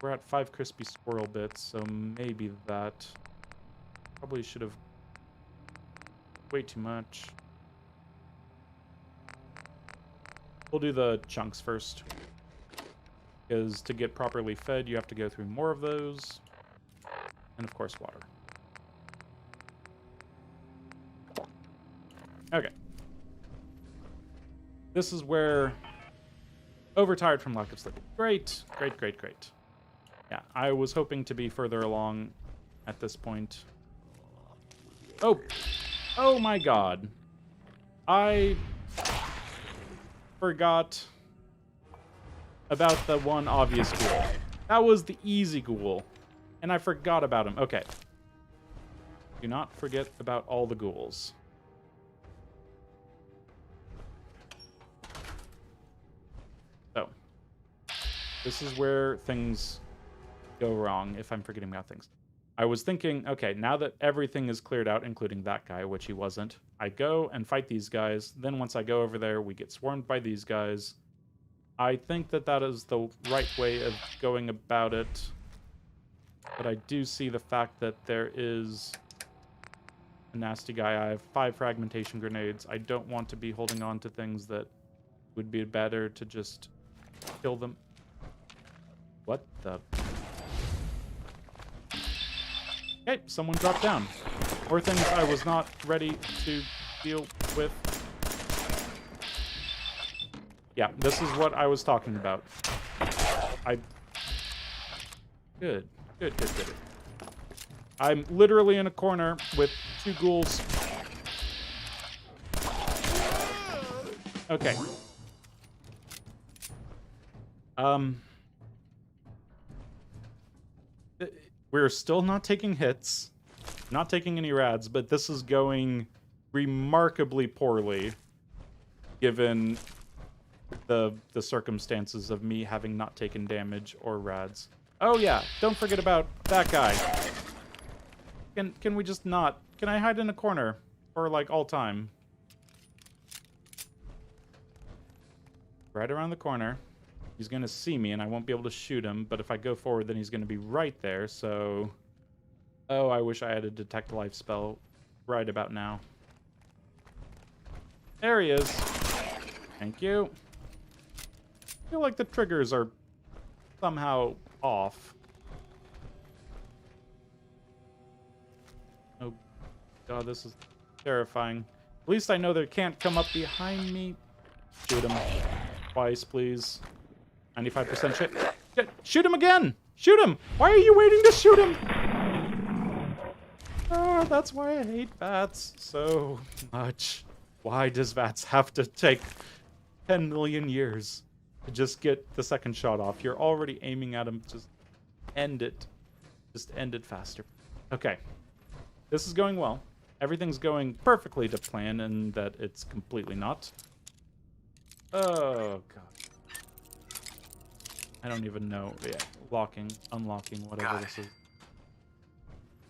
We're at 5 crispy squirrel bits, so maybe that. Probably should have... Way too much. We'll do the chunks first. Because to get properly fed, you have to go through more of those. And of course, water. Okay. This is where... Overtired from lack of sleep. Great. Great, great, great. Yeah, I was hoping to be further along at this point. Oh! Oh my god. I... forgot about the one obvious ghoul. That was the easy ghoul. And I forgot about him. Okay. Do not forget about all the ghouls. So. This is where things go wrong, if I'm forgetting about things. I was thinking, okay, now that everything is cleared out, including that guy, which he wasn't, I go and fight these guys. Then once I go over there, we get swarmed by these guys. I think that that is the right way of going about it. But I do see the fact that there is a nasty guy. I have 5 fragmentation grenades. I don't want to be holding on to things that would be better to just kill them. What the... Okay, someone dropped down. Or things I was not ready to deal with. Yeah, this is what I was talking about. Good. I'm literally in a corner with 2 ghouls. Okay. We're still not taking hits, not taking any rads, but this is going remarkably poorly, given the circumstances of me having not taken damage or rads. Oh yeah, don't forget about that guy. Can we just not? Can I hide in a corner for like all time? Right around the corner. He's going to see me, and I won't be able to shoot him, but if I go forward, then he's going to be right there, so... Oh, I wish I had a Detect Life spell right about now. There he is. Thank you. I feel like the triggers are somehow off. Oh, God, this is terrifying. At least I know they can't come up behind me. Shoot him. Twice, please. 95% shit. Shoot him again! Shoot him! Why are you waiting to shoot him? Oh, that's why I hate VATS so much. Why does VATS have to take 10 million years to just get the second shot off? You're already aiming at him. Just end it. Just end it faster. Okay. This is going well. Everything's going perfectly to plan, and that it's completely not. Oh, God. I don't even know. Yeah, locking, unlocking, whatever this is.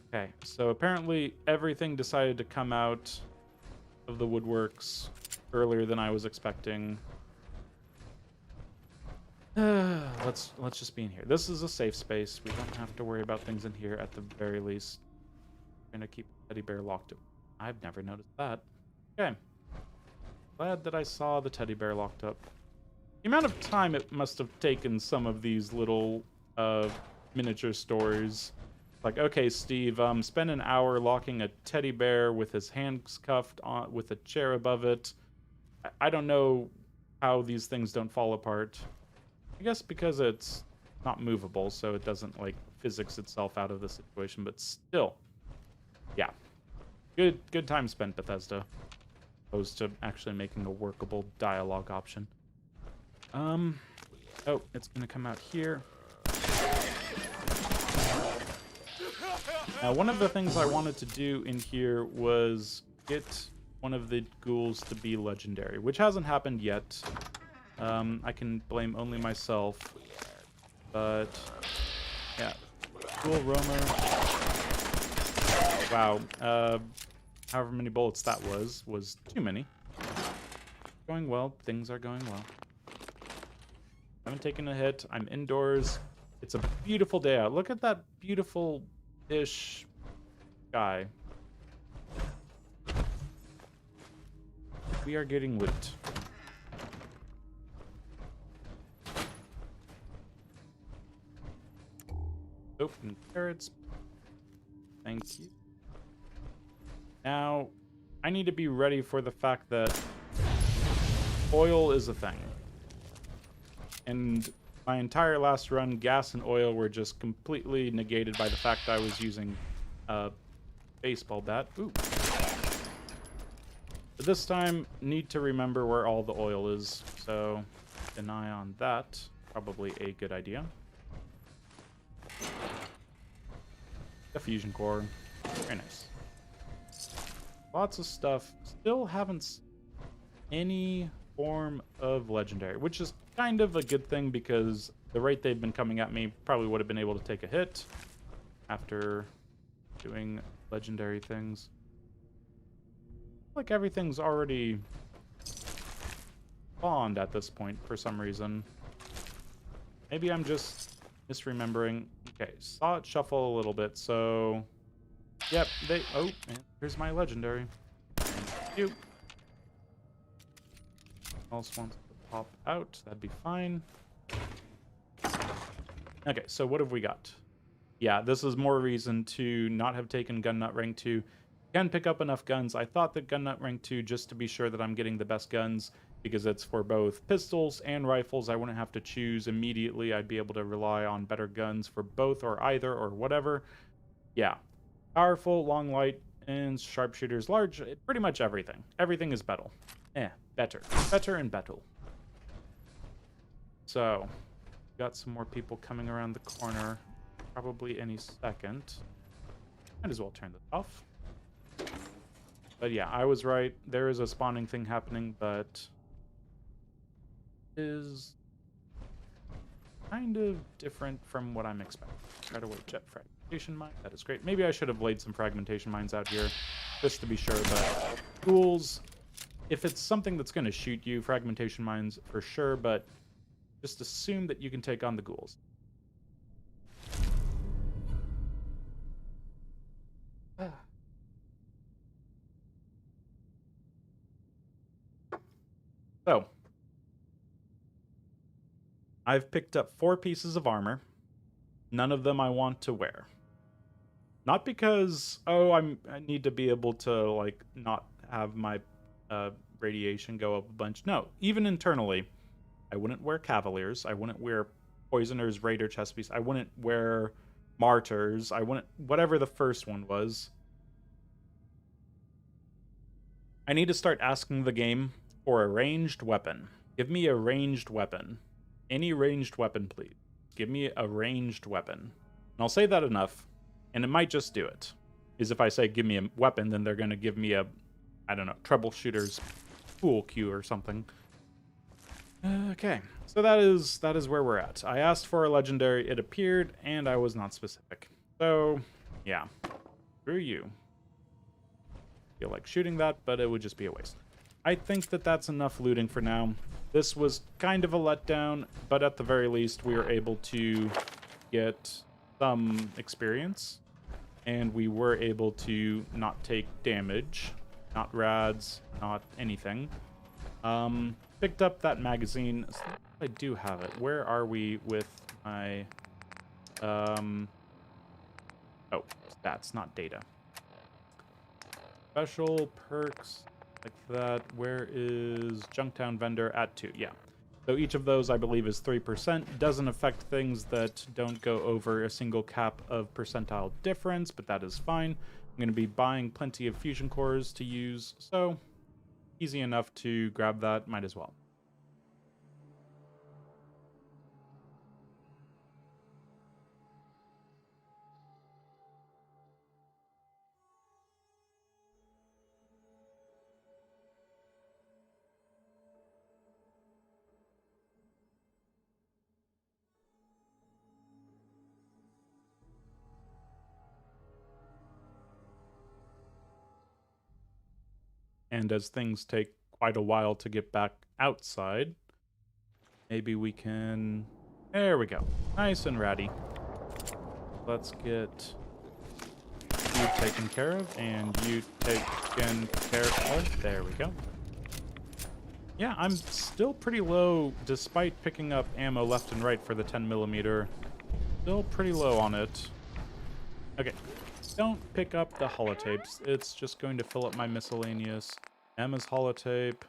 Okay, so apparently everything decided to come out of the woodworks earlier than I was expecting. Let's just be in here. This is a safe space. We don't have to worry about things in here at the very least. We're gonna keep Teddy Bear locked up. I've never noticed that. Okay. Glad that I saw the teddy bear locked up. The amount of time it must have taken some of these little miniature stores. Like, okay, Steve, spend an hour locking a teddy bear with his hands cuffed on with a chair above it. I don't know how these things don't fall apart. I guess because it's not movable, so it doesn't like physics itself out of the situation, but still. Yeah. Good time spent, Bethesda. Opposed to actually making a workable dialogue option. Oh, it's gonna come out here. Now, one of the things I wanted to do in here was get one of the ghouls to be legendary, which hasn't happened yet. I can blame only myself, but yeah. Ghoul roamer. Wow. However many bullets that was too many. Going well. Things are going well. Haven't taken a hit. I'm indoors. It's a beautiful day out. Look at that beautiful-ish sky. We are getting loot. Open carrots. Thank you. Now, I need to be ready for the fact that oil is a thing. And my entire last run, gas and oil were just completely negated by the fact I was using a baseball bat. Ooh. But this time, need to remember where all the oil is. So, keep an eye on that. Probably a good idea. The fusion core. Very nice. Lots of stuff. Still haven't seen any form of legendary, which is kind of a good thing because the rate they've been coming at me probably would have been able to take a hit after doing legendary things. Like everything's already spawned at this point for some reason. Maybe I'm just misremembering. Okay, saw it shuffle a little bit, so yep, oh, man, here's my legendary. Thank you. Else wants to pop out, that'd be fine. Okay, so what have we got? Yeah, this is more reason to not have taken Gun Nut Rank 2. Can pick up enough guns. I thought that Gun Nut Rank 2, just to be sure that I'm getting the best guns, because it's for both pistols and rifles. I wouldn't have to choose immediately. I'd be able to rely on better guns for both or either or whatever. Yeah. Powerful, long, light, and sharpshooters, large, pretty much everything. Everything is better. Better. Better and better. So, got some more people coming around the corner. Probably any second. Might as well turn this off. But yeah, I was right. There is a spawning thing happening, but is kind of different from what I'm expecting. Try to wait jet fragmentation mine. That is great. Maybe I should have laid some fragmentation mines out here just to be sure. But ghouls, if it's something that's going to shoot you, fragmentation mines for sure. But just assume that you can take on the ghouls. So, I've picked up 4 pieces of armor. None of them I want to wear. Not because, oh, I need to be able to, like, not have my radiation go up a bunch. No, even internally, I wouldn't wear Cavaliers. I wouldn't wear Poisoners, Raider chest piece. I wouldn't wear Martyrs. I wouldn't, whatever the first one was. I need to start asking the game for a ranged weapon. Give me a ranged weapon. Any ranged weapon, please. Give me a ranged weapon. And I'll say that enough, and it might just do it. Is if I say give me a weapon, then they're going to give me a, I don't know, troubleshooter's pool cue or something. Okay, so that is where we're at. I asked for a legendary, it appeared, and I was not specific. So, yeah. Screw you. Feel like shooting that, but it would just be a waste. I think that that's enough looting for now. This was kind of a letdown, but at the very least, we were able to get some experience, and we were able to not take damage, not rads, not anything. Picked up that magazine. So I do have it. Where are we with my... Oh, stats, not data. Special perks like that. Where is Junktown Vendor at 2? Yeah. So each of those, I believe, is 3%. Doesn't affect things that don't go over a single cap of percentile difference, but that is fine. I'm going to be buying plenty of fusion cores to use, so easy enough to grab that. Might as well. And as things take quite a while to get back outside, maybe we can... There we go. Nice and ratty. Let's get you taken care of, and you taken care of. There we go. Yeah, I'm still pretty low, despite picking up ammo left and right for the 10mm. Still pretty low on it. Okay. Don't pick up the holotapes. It's just going to fill up my miscellaneous. Emma's holotape.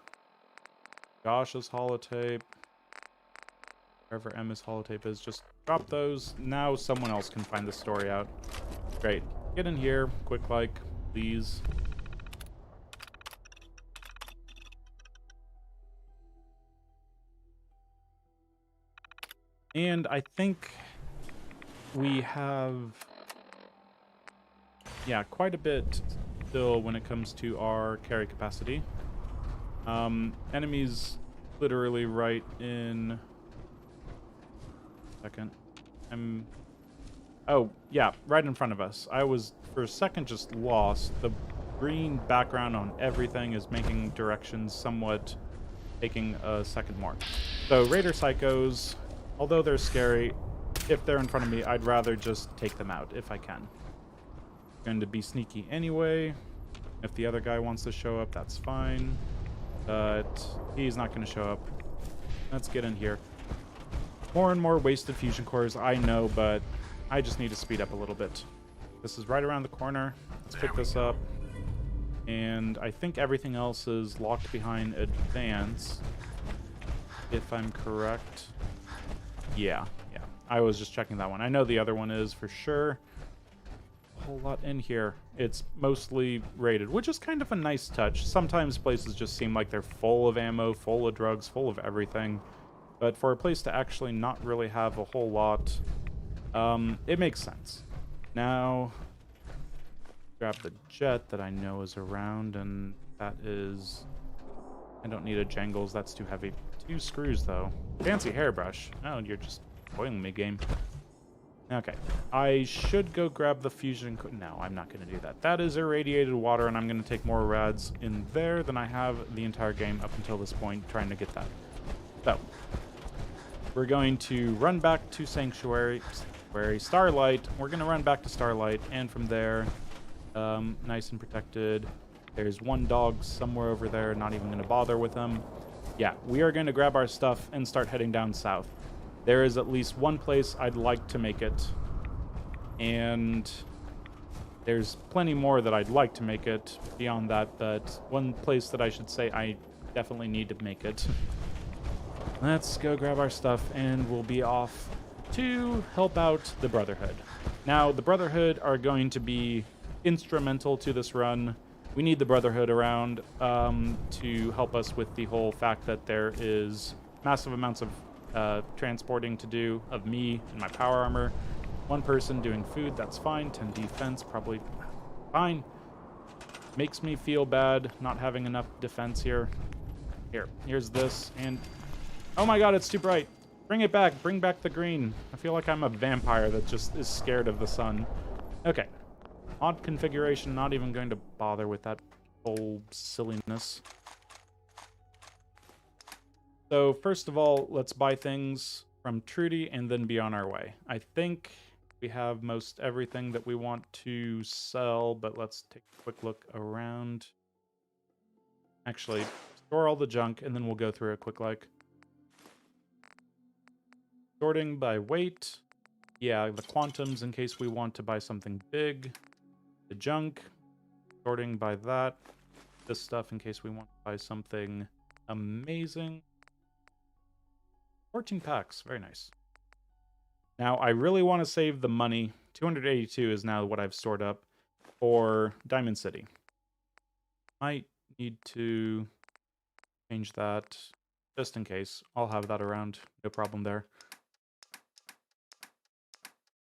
Josh's holotape. Wherever Emma's holotape is, just drop those. Now someone else can find the story out. Great. Get in here, quick like, please. And I think we have... yeah, quite a bit still when it comes to our carry capacity. Enemies literally right in... Second. Oh, yeah, right in front of us. I was, for a second, just lost. The green background on everything is making directions somewhat taking a second more. So, Raider Psychos, although they're scary, if they're in front of me, I'd rather just take them out if I can. Going to be sneaky anyway. If the other guy wants to show up, that's fine. But he's not going to show up. Let's get in here. More and more wasted fusion cores, I know, but I just need to speed up a little bit. This is right around the corner. Let's pick this up. And I think everything else is locked behind advance, if I'm correct. Yeah. I was just checking that one. I know the other one is for sure. A whole lot in here. It's mostly raided, which is kind of a nice touch. Sometimes places just seem like they're full of ammo, full of drugs, full of everything. But for a place to actually not really have a whole lot, it makes sense. Now, grab the jet that I know is around, and that is... I don't need a jangles, that's too heavy. 2 screws, though. Fancy hairbrush. Oh, you're just spoiling me, game. Okay. I should go grab the fusion... No, I'm not going to do that. That is irradiated water, and I'm going to take more rads in there than I have the entire game up until this point, trying to get that. So, we're going to run back to Sanctuary, Starlight. We're going to run back to Starlight, and from there, nice and protected. There's one dog somewhere over there, not even going to bother with him. Yeah, we are going to grab our stuff and start heading down south. There is at least one place I'd like to make it, and there's plenty more that I'd like to make it beyond that, but one place that I should say I definitely need to make it. Let's go grab our stuff, and we'll be off to help out the Brotherhood. Now, the Brotherhood are going to be instrumental to this run. We need the Brotherhood around to help us with the whole fact that there is massive amounts of transporting to do of me and my power armor. One person doing food, that's fine. 10 defense, probably fine. Makes me feel bad not having enough defense here. Here's this, and... oh my god, it's too bright. Bring it back. Bring back the green. I feel like I'm a vampire that just is scared of the sun. Okay. Odd configuration. Not even going to bother with that whole silliness. So, first of all, let's buy things from Trudy and then be on our way. I think we have most everything that we want to sell, but let's take a quick look around. Actually, store all the junk, and then we'll go through it quick like. Sorting by weight. Yeah, the quantums in case we want to buy something big. The junk. Sorting by that. This stuff in case we want to buy something amazing. 14 packs. Very nice. Now, I really want to save the money. 282 is now what I've stored up for Diamond City. Might need to change that just in case. I'll have that around. No problem there.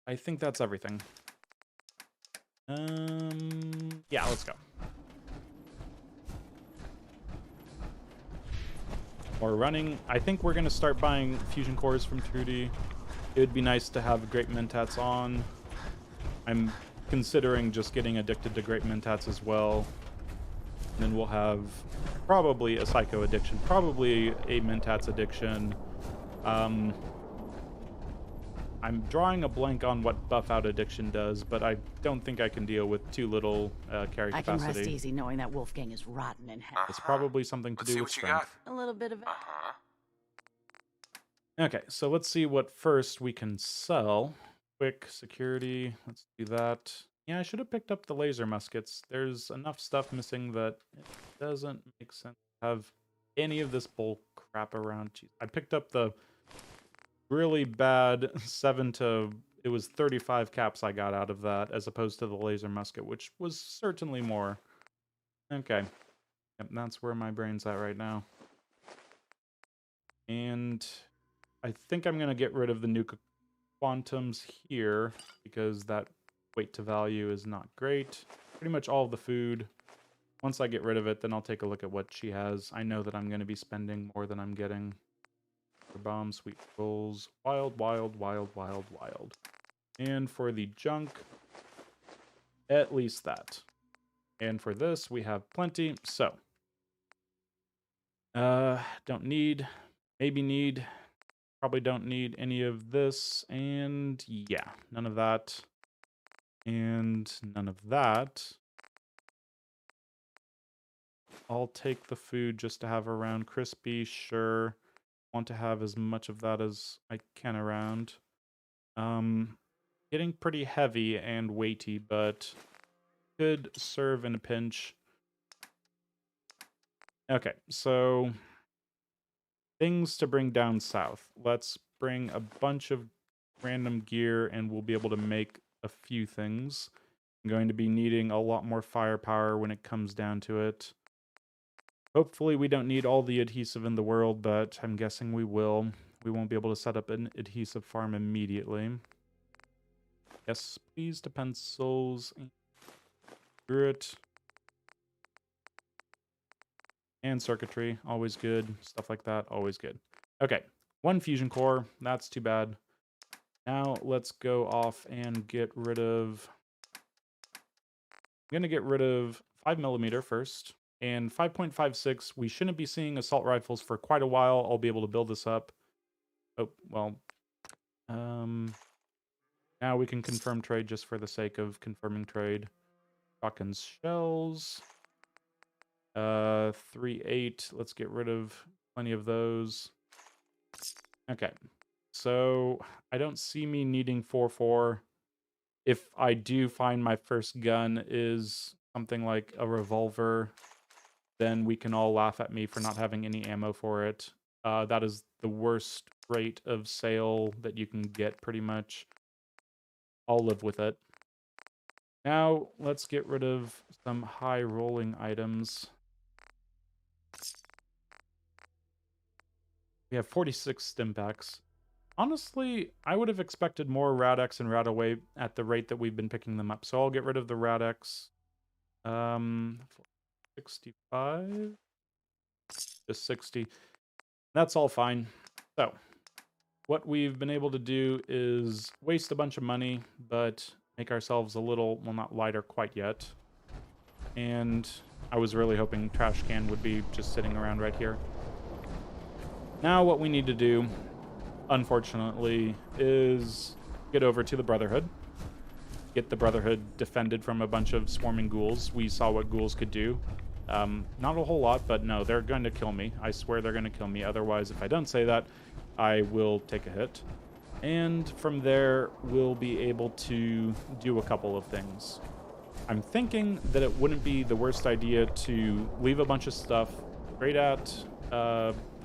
I think that's everything. Yeah, let's go. More running. I think we're going to start buying fusion cores from Trudy. It would be nice to have great mentats on. I'm considering just getting addicted to great mentats as well. And then we'll have probably a psycho addiction, probably a mentats addiction. I'm drawing a blank on what buff out addiction does, but I don't think I can deal with too little carry capacity. I can rest easy knowing that Wolfgang is rotten in hell. It's probably something to do with strength. A little bit of it. Okay, so let's see what first we can sell. Quick security, let's do that. Yeah, I should have picked up the laser muskets. There's enough stuff missing that it doesn't make sense to have any of this bull crap around. Jeez. I picked up the really bad 35 caps I got out of that, as opposed to the laser musket, which was certainly more. Okay. Yep, that's where my brain's at right now. And I think I'm going to get rid of the nuke quantums here, because that weight to value is not great. Pretty much all of the food. Once I get rid of it, then I'll take a look at what she has. I know that I'm going to be spending more than I'm getting. Bomb, sweet rolls, wild, wild, wild, wild, wild. And for the junk, at least that. And for this, we have plenty. So, don't need, maybe need, probably don't need any of this. And yeah, none of that. And none of that. I'll take the food just to have around. Crispy, sure. Want to have as much of that as I can around. Getting pretty heavy and weighty, but could serve in a pinch. Okay, so things to bring down south. Let's bring a bunch of random gear and we'll be able to make a few things. I'm going to be needing a lot more firepower when it comes down to it. Hopefully we don't need all the adhesive in the world, but I'm guessing we will. We won't be able to set up an adhesive farm immediately. Yes, please, to pencils. Screw it. And circuitry, always good. Stuff like that, always good. Okay, 1 fusion core. That's too bad. Now let's go off and get rid of... I'm going to get rid of 5mm first. And 5.56, we shouldn't be seeing assault rifles for quite a while. I'll be able to build this up. Oh, well. Now we can confirm trade just for the sake of confirming trade. Shotgun shells. 3.8. Let's get rid of plenty of those. Okay. So I don't see me needing 4.4. If I do find my first gun is something like a revolver, then we can all laugh at me for not having any ammo for it. That is the worst rate of sale that you can get, pretty much. I'll live with it. Now, let's get rid of some high-rolling items. We have 46 stim packs. Honestly, I would have expected more Rad-X and Rad-Away at the rate that we've been picking them up. So I'll get rid of the Rad-X. 65? Just 60. That's all fine. So, what we've been able to do is waste a bunch of money, but make ourselves a little, well, not lighter quite yet. And I was really hoping trash can would be just sitting around right here. Now what we need to do, unfortunately, is get over to the Brotherhood. Get the Brotherhood defended from a bunch of swarming ghouls. We saw what ghouls could do. Not a whole lot, but no, they're going to kill me. I swear they're going to kill me. Otherwise, if I don't say that, I will take a hit. And from there, we'll be able to do a couple of things. I'm thinking that it wouldn't be the worst idea to leave a bunch of stuff right at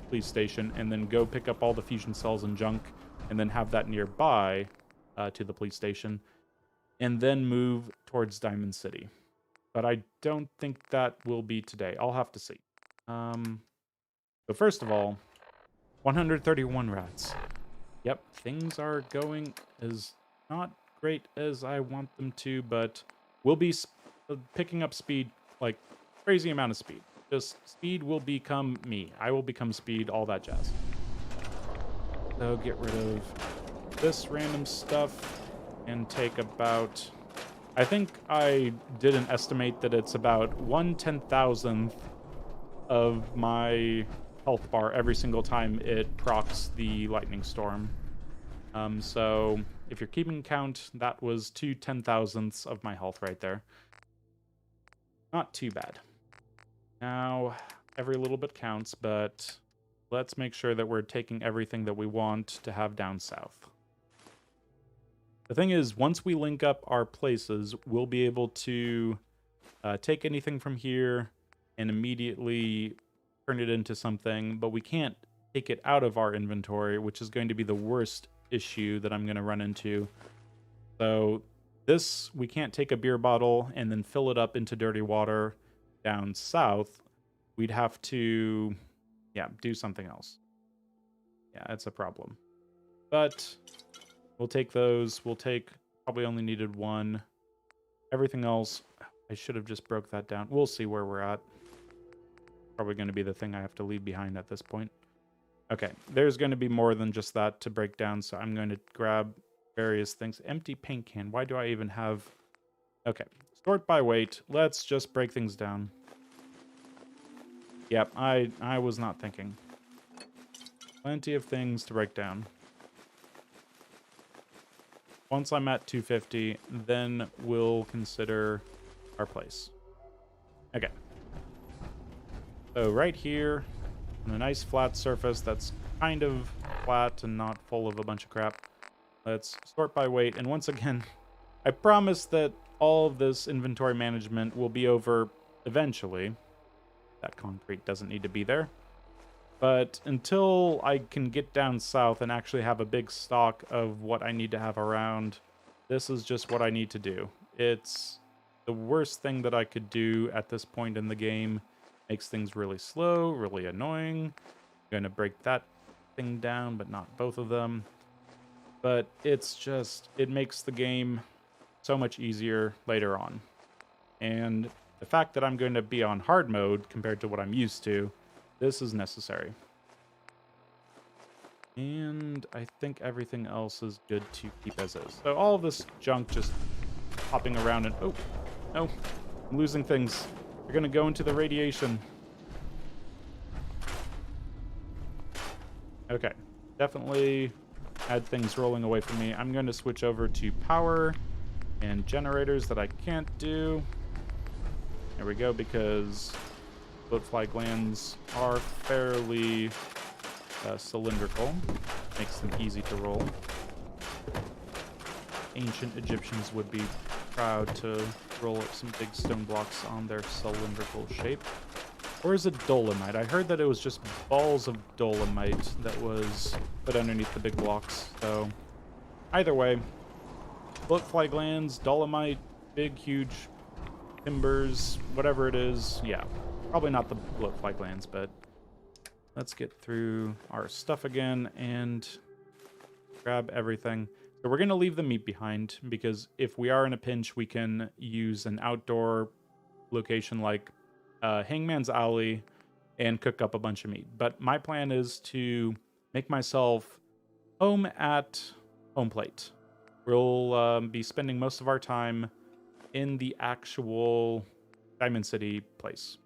police station and then go pick up all the fusion cells and junk and then have that nearby to the police station and then move towards Diamond City. But I don't think that will be today. I'll have to see. So first of all, 131 rats. Yep, things are going as not great as I want them to, but we'll be picking up speed, like crazy amount of speed. Just speed will become me. I will become speed, all that jazz. So get rid of this random stuff and take about... I think I did an estimate that it's about 1/10,000th of my health bar every single time it procs the lightning storm. So if you're keeping count, that was 2/10,000ths of my health right there. Not too bad. Now, every little bit counts, but let's make sure that we're taking everything that we want to have down south. The thing is, once we link up our places, we'll be able to take anything from here and immediately turn it into something, but we can't take it out of our inventory, which is going to be the worst issue that I'm going to run into. So this, we can't take a beer bottle and then fill it up into dirty water down south. We'd have to, yeah, do something else. Yeah, it's a problem. But we'll take those. We'll take, probably only needed one. Everything else, I should have just broke that down. We'll see where we're at. Probably going to be the thing I have to leave behind at this point. Okay, there's going to be more than just that to break down, so I'm going to grab various things. Empty paint can. Why do I even have... Okay, sort by weight. Let's just break things down. Yep, I was not thinking. Plenty of things to break down. Once I'm at 250, then we'll consider our place. Okay. So right here, on a nice flat surface that's kind of flat and not full of a bunch of crap, let's sort by weight. And once again, I promise that all of this inventory management will be over eventually. That concrete doesn't need to be there. But until I can get down south and actually have a big stock of what I need to have around, this is just what I need to do. It's the worst thing that I could do at this point in the game. Makes things really slow, really annoying. I'm going to break that thing down, but not both of them. But it's just, it makes the game so much easier later on. And the fact that I'm going to be on hard mode compared to what I'm used to, this is necessary. And I think everything else is good to keep as is. So all of this junk just hopping around and... Oh, no. I'm losing things. They're going to go into the radiation. Okay. Definitely had things rolling away from me. I'm going to switch over to power and generators that I can't do. There we go, because floatfly glands are fairly cylindrical. Makes them easy to roll. Ancient Egyptians would be proud to roll up some big stone blocks on their cylindrical shape. Or is it dolomite? I heard that it was just balls of dolomite that was put underneath the big blocks. So either way, floatfly glands, dolomite, big, huge timbers, whatever it is. Yeah, probably not the floatfly glands, but let's get through our stuff again and grab everything. So we're going to leave the meat behind, because if we are in a pinch, we can use an outdoor location like Hangman's Alley and cook up a bunch of meat. But my plan is to make myself home at home plate. We'll be spending most of our time in the actual Diamond City place.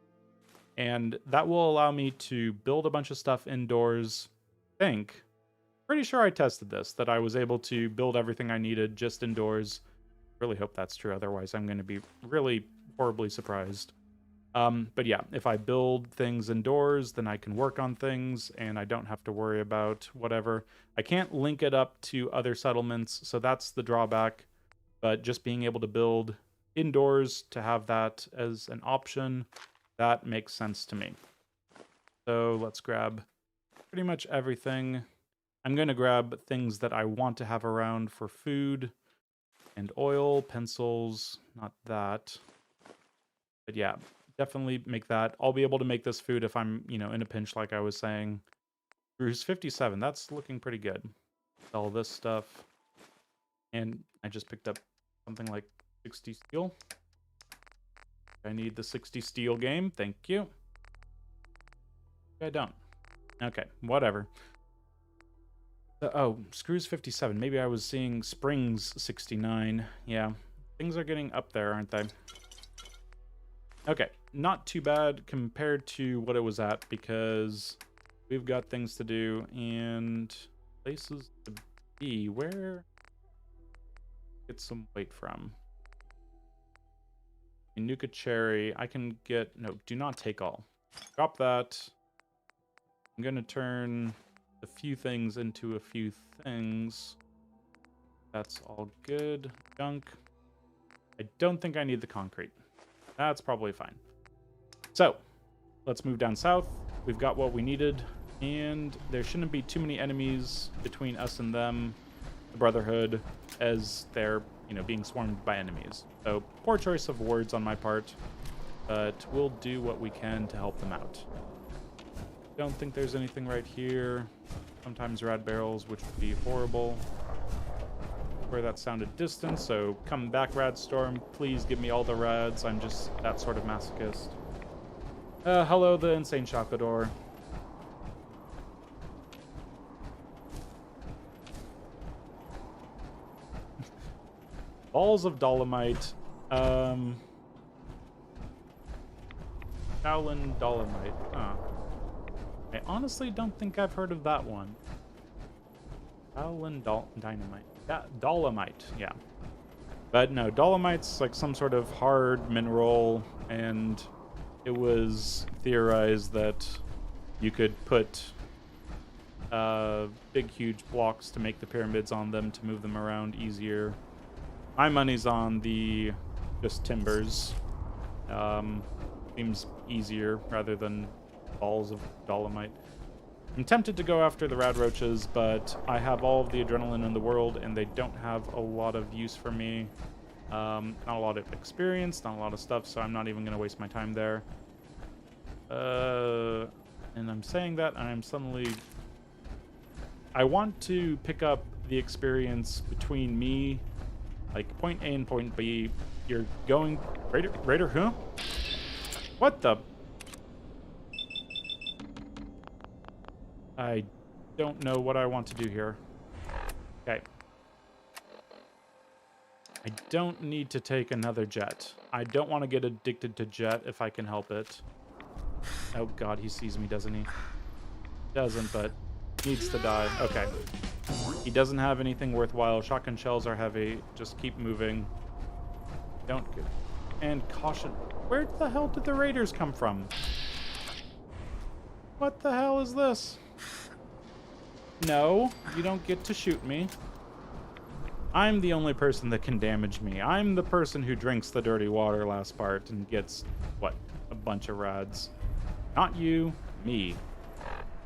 And that will allow me to build a bunch of stuff indoors. Pretty sure I tested this, that I was able to build everything I needed just indoors. Really hope that's true, otherwise I'm going to be really horribly surprised. But yeah, if I build things indoors, then I can work on things and I don't have to worry about whatever. I can't link it up to other settlements, so that's the drawback. But just being able to build indoors, to have that as an option, that makes sense to me. So let's grab pretty much everything. I'm going to grab things that I want to have around for food and oil, pencils, not that. But yeah, definitely make that. I'll be able to make this food if I'm, in a pinch, like I was saying. Bruce 57, that's looking pretty good. All this stuff. And I just picked up something like 60 steel. I need the 60 steel game. Thank you. I don't. Okay, whatever. Oh, screws 57. Maybe I was seeing springs 69. Yeah, things are getting up there, aren't they? Okay, not too bad compared to what it was at, because we've got things to do and places to be. Where get some weight from? Nuka cherry. I can get... No, do not take all. Drop that. I'm going to turn a few things into a few things. That's all good. Junk. I don't think I need the concrete. That's probably fine. So, let's move down south. We've got what we needed, and there shouldn't be too many enemies between us and them, the Brotherhood, as they're, being swarmed by enemies. So, poor choice of words on my part, but we'll do what we can to help them out. Don't think there's anything right here. Sometimes rad barrels, which would be horrible. Where that sounded distant, so come back, Radstorm. Please give me all the rads. I'm just that sort of masochist. Hello, the insane Chocodor. Balls of Dolomite. Shaolin Dolomite. Huh. I honestly don't think I've heard of that one. Shaolin Dynamite. Dolomite, yeah. But no, Dolomite's like some sort of hard mineral, and it was theorized that you could put big, huge blocks to make the pyramids on them to move them around easier. My money's on the just timbers. Seems easier rather than balls of Dolomite. I'm tempted to go after the rad roaches, but I have all of the adrenaline in the world, and they don't have a lot of use for me. Not a lot of experience, not a lot of stuff, so I'm not even going to waste my time there. And I'm saying that, and I'm suddenly... I want to pick up the experience between me, like point A and point B. You're going... Raider, huh? What the... I don't know what I want to do here. Okay. I don't need to take another jet. I don't want to get addicted to jet if I can help it. Oh god, he sees me, doesn't he? Doesn't, but needs to die. Okay. He doesn't have anything worthwhile. Shotgun shells are heavy. Just keep moving. Don't get... And caution. Where the hell did the raiders come from? What the hell is this? No, you don't get to shoot me. I'm the only person that can damage me. I'm the person who drinks the dirty water last part and gets, what, a bunch of rads. Not you, me.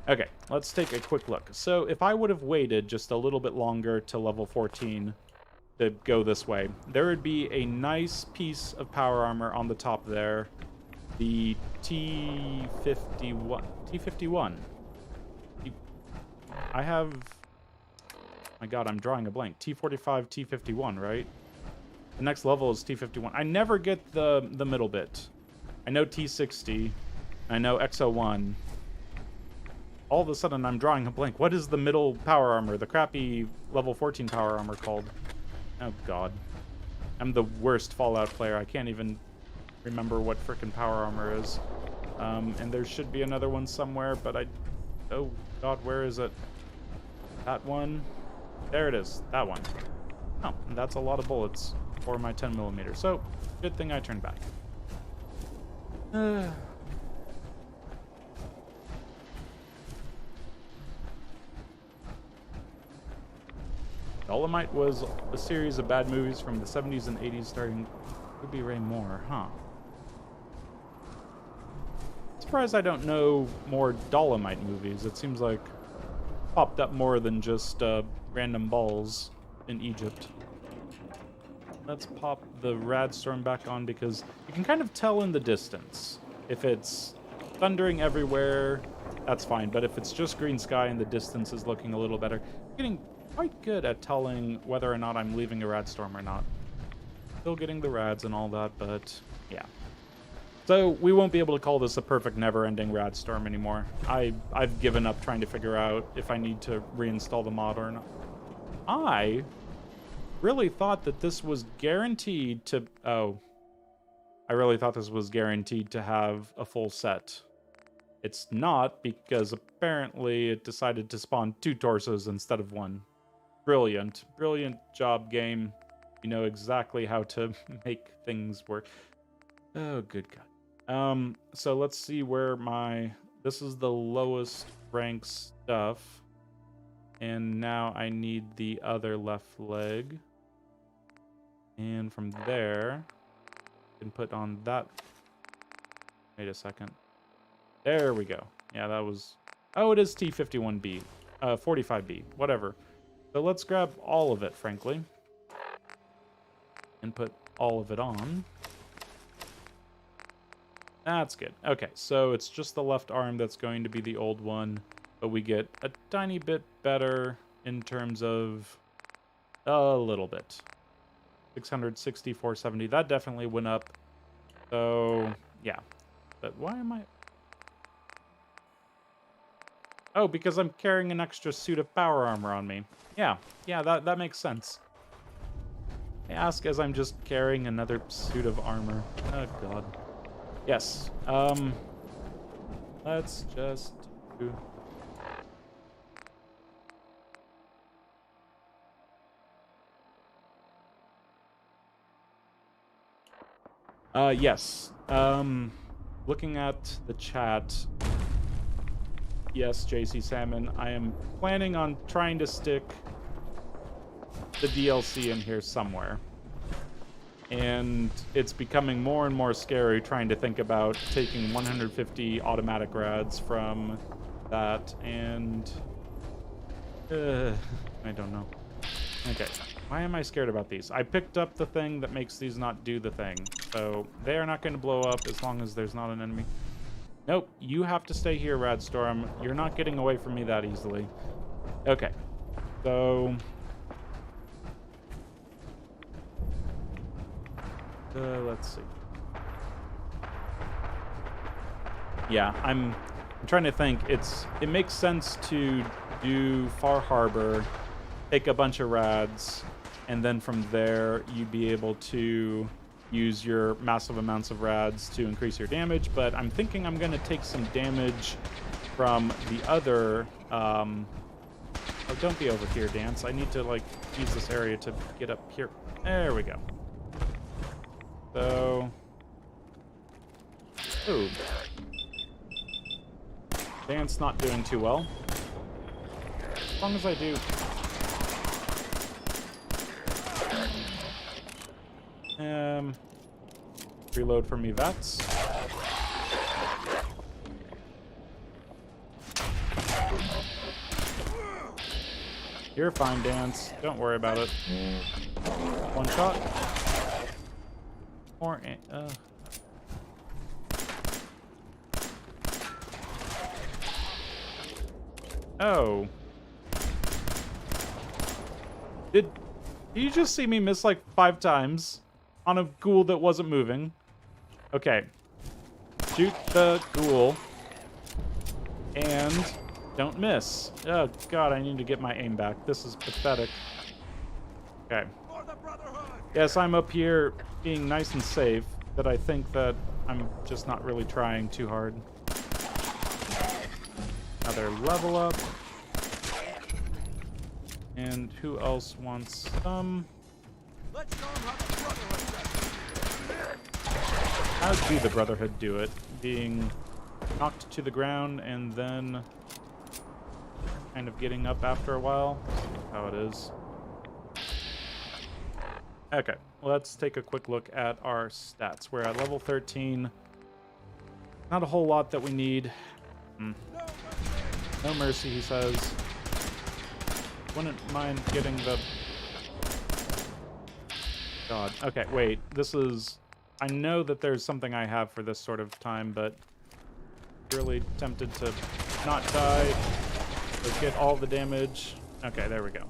Okay, let's take a quick look. So if I would have waited just a little bit longer to level 14 to go this way, there would be a nice piece of power armor on the top there. The T51. I have... My god, I'm drawing a blank. T45, T51, right? The next level is T51. I never get the middle bit. I know T60. I know X01. All of a sudden, I'm drawing a blank. What is the middle power armor? The crappy level 14 power armor called? Oh god. I'm the worst Fallout player. I can't even remember what frickin' power armor is. And there should be another one somewhere, but I... Oh god, where is it? That one. There it is. That one. Oh, and that's a lot of bullets for my 10mm. So, good thing I turned back. Dolomite was a series of bad movies from the 70s and 80s starring Ruby Ray Moore, huh? Surprised I don't know more Dolomite movies. It seems like popped up more than just random balls in Egypt. Let's pop the Radstorm back on because you can kind of tell in the distance. If it's thundering everywhere, that's fine. But if it's just green sky and the distance is looking a little better, I'm getting quite good at telling whether or not I'm leaving a Radstorm or not. Still getting the rads and all that, but yeah. So we won't be able to call this a perfect never-ending Radstorm anymore. I've given up trying to figure out if I need to reinstall the mod or not. I really thought that this was guaranteed to... Oh. I really thought this was guaranteed to have a full set. It's not, because apparently it decided to spawn 2 torsos instead of 1. Brilliant. Brilliant job, game. You know exactly how to make things work. Oh, good God. So let's see where my... This is the lowest rank stuff. And now I need the other left leg. And from there, I can put on that. Wait a second. There we go. Yeah, that was... Oh, it is T51B. 45B. Whatever. So let's grab all of it, frankly. And put all of it on. That's good. Okay, so it's just the left arm that's going to be the old one. But we get a tiny bit better in terms of... A little bit. 660, 470. That definitely went up. So, yeah. But why am I... Oh, because I'm carrying an extra suit of power armor on me. Yeah, that makes sense. I ask as I'm just carrying another suit of armor. Oh, God. Yes. Let's just do... Yes. Looking at the chat... Yes, JC Salmon, I am planning on trying to stick the DLC in here somewhere. And it's becoming more and more scary trying to think about taking 150 automatic rads from that, and... I don't know. Okay, why am I scared about these? I picked up the thing that makes these not do the thing, so they are not going to blow up as long as there's not an enemy. Nope, you have to stay here, Radstorm. You're not getting away from me that easily. Okay, so... let's see. Yeah, I'm trying to think. It makes sense to do Far Harbor, take a bunch of rads, and then from there you'd be able to use your massive amounts of rads to increase your damage, but I'm thinking I'm going to take some damage from the other... Oh, don't be over here, Dance. I need to, like, use this area to get up here. There we go. So... Ooh. Dance not doing too well. As long as I do... Reload for me, Vats. You're fine, Dance. Don't worry about it. One shot. More. Oh. Did you just see me miss like 5 times on a ghoul that wasn't moving? Okay. Shoot the ghoul. And don't miss. Oh, God, I need to get my aim back. This is pathetic. Okay. Yes, I'm up here being nice and safe, but I think that I'm just not really trying too hard. Another level up. And who else wants some? Let's show 'em how the brotherhood does it. How do the Brotherhood do it? Being knocked to the ground and then kind of getting up after a while. That's how it is. Okay, let's take a quick look at our stats. We're at level 13. Not a whole lot that we need. No mercy, he says. Wouldn't mind getting the... God. Okay, wait. This is... I know that there's something I have for this sort of time, but... really tempted to not die. Or get all the damage. Okay, there we go.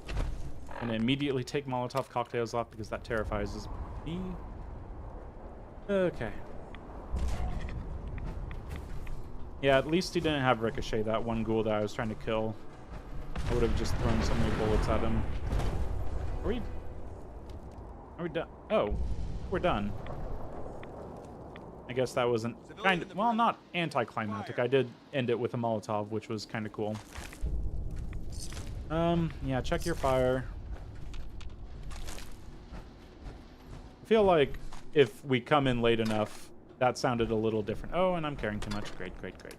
And immediately take Molotov cocktails off because that terrifies me. Okay. Yeah, at least he didn't have Ricochet, that one ghoul that I was trying to kill. I would have just thrown so many bullets at him. Are we done? Oh, we're done. I guess that wasn't kind of, well, not anticlimactic. I did end it with a Molotov, which was kind of cool. Yeah, check your fire. I feel like if we come in late enough, that sounded a little different. Oh, and I'm carrying too much. Great, great, great.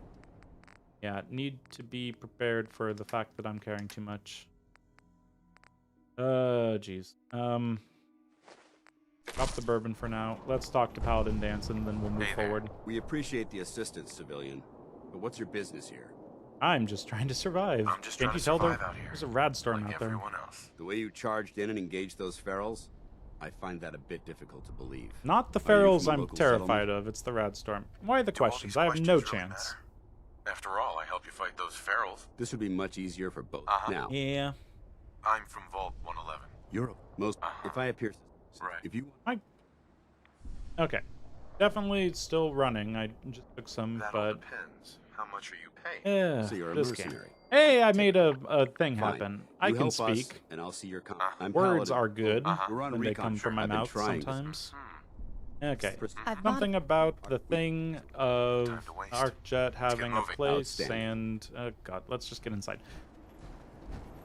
Yeah, need to be prepared for the fact that I'm carrying too much. Jeez. Drop the bourbon for now. Let's talk to Paladin Dance and then we'll move forward. We appreciate the assistance, civilian. But what's your business here? I'm just trying to survive. I'm just Can't trying you to tell survive out here, there's a Radstorm like out there? everyone else. The way you charged in and engaged those ferals, I find that a bit difficult to believe. Not the Are you ferals from a I'm local terrified settlement? of. It's the Radstorm. Why the Do all questions? these I have no questions really chance. matter? After all, I help you fight those ferals. This would be much easier for both. Uh-huh. Now, Yeah. I'm from Vault 111. you're most. If I appear, Right. if you Okay. Definitely still running. I just took some, That all but... depends. How much are you paying? Yeah, so you're a this game. mercenary. Hey, I made a thing Fine. happen. You I can help us, speak. and I'll see your. I'm Words Paladin. are good We're on a when they recon come from trip. my I've been mouth trying this. sometimes. Okay. I've bought Something about the thing of Time to waste. ArcJet having a moving. place Outstanding. and... God, let's just get inside.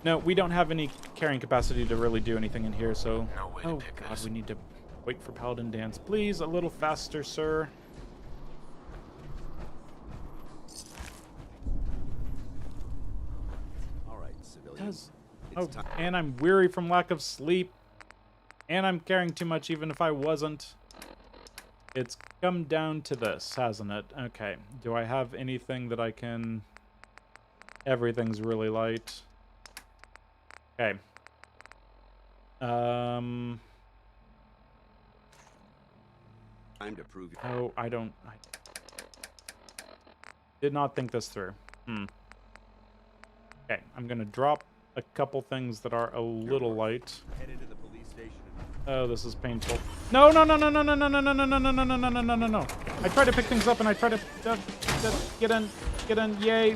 No, we don't have any carrying capacity to really do anything in here, so... No way to Oh, pick God, this. we need to wait for Paladin Dance. Please, a little faster, sir. All right, civilian. Does... It's Oh, time. and I'm weary from lack of sleep. And I'm carrying too much even if I wasn't. It's come down to this, hasn't it? Okay. Do I have anything that I can... Everything's really light. Okay. Time to prove. Oh, I don't... I did not think this through. Okay, I'm gonna drop a couple things that are a little light. Head into the police station. Oh, this is painful. No, no, no, no, no, no, no, no, no, no, no, no, no, no, no, no, no, no. I try to pick things up and I try to get in, yay,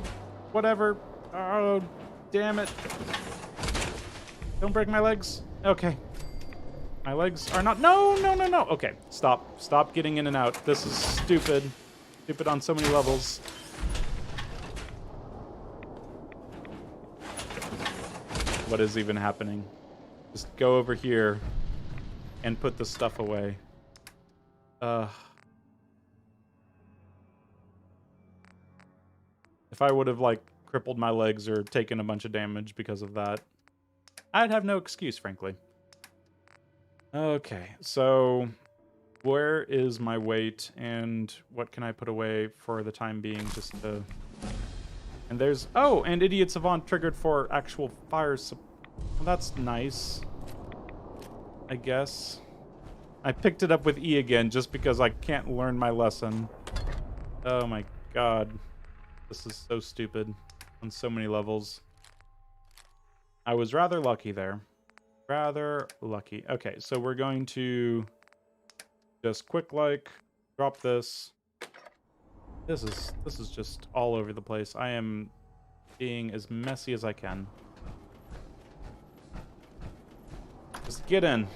whatever. Oh, damn it. Don't break my legs. Okay. My legs are not, no, no, no, no. Okay, stop getting in and out. This is stupid. Stupid on so many levels. What is even happening? Just go over here and put the stuff away. If I would have, like, crippled my legs or taken a bunch of damage because of that, I'd have no excuse, frankly. Okay, so where is my weight and what can I put away for the time being just to... And there's... Oh, and Idiot Savant triggered for actual fire... Well, that's nice. I guess. I picked it up with E again just because I can't learn my lesson. Oh my god. This is so stupid on so many levels. I was rather lucky there. Rather lucky. Okay, so we're going to just quick-like drop this. This is just all over the place. I am being as messy as I can. Just get in.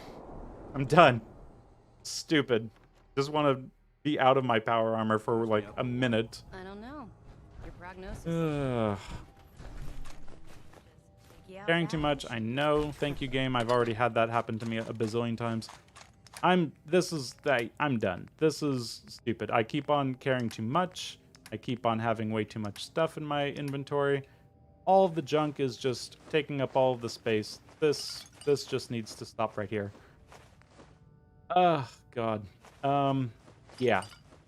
I'm done. Stupid. Just want to be out of my power armor for like a minute. I don't know. Your prognosis. Ugh. Yeah, Carrying too much, I know. Thank you, game. I've already had that happen to me a bazillion times. I'm done. This is stupid. I keep on carrying too much. I keep on having way too much stuff in my inventory. All of the junk is just taking up all of the space. This just needs to stop right here. God. Yeah.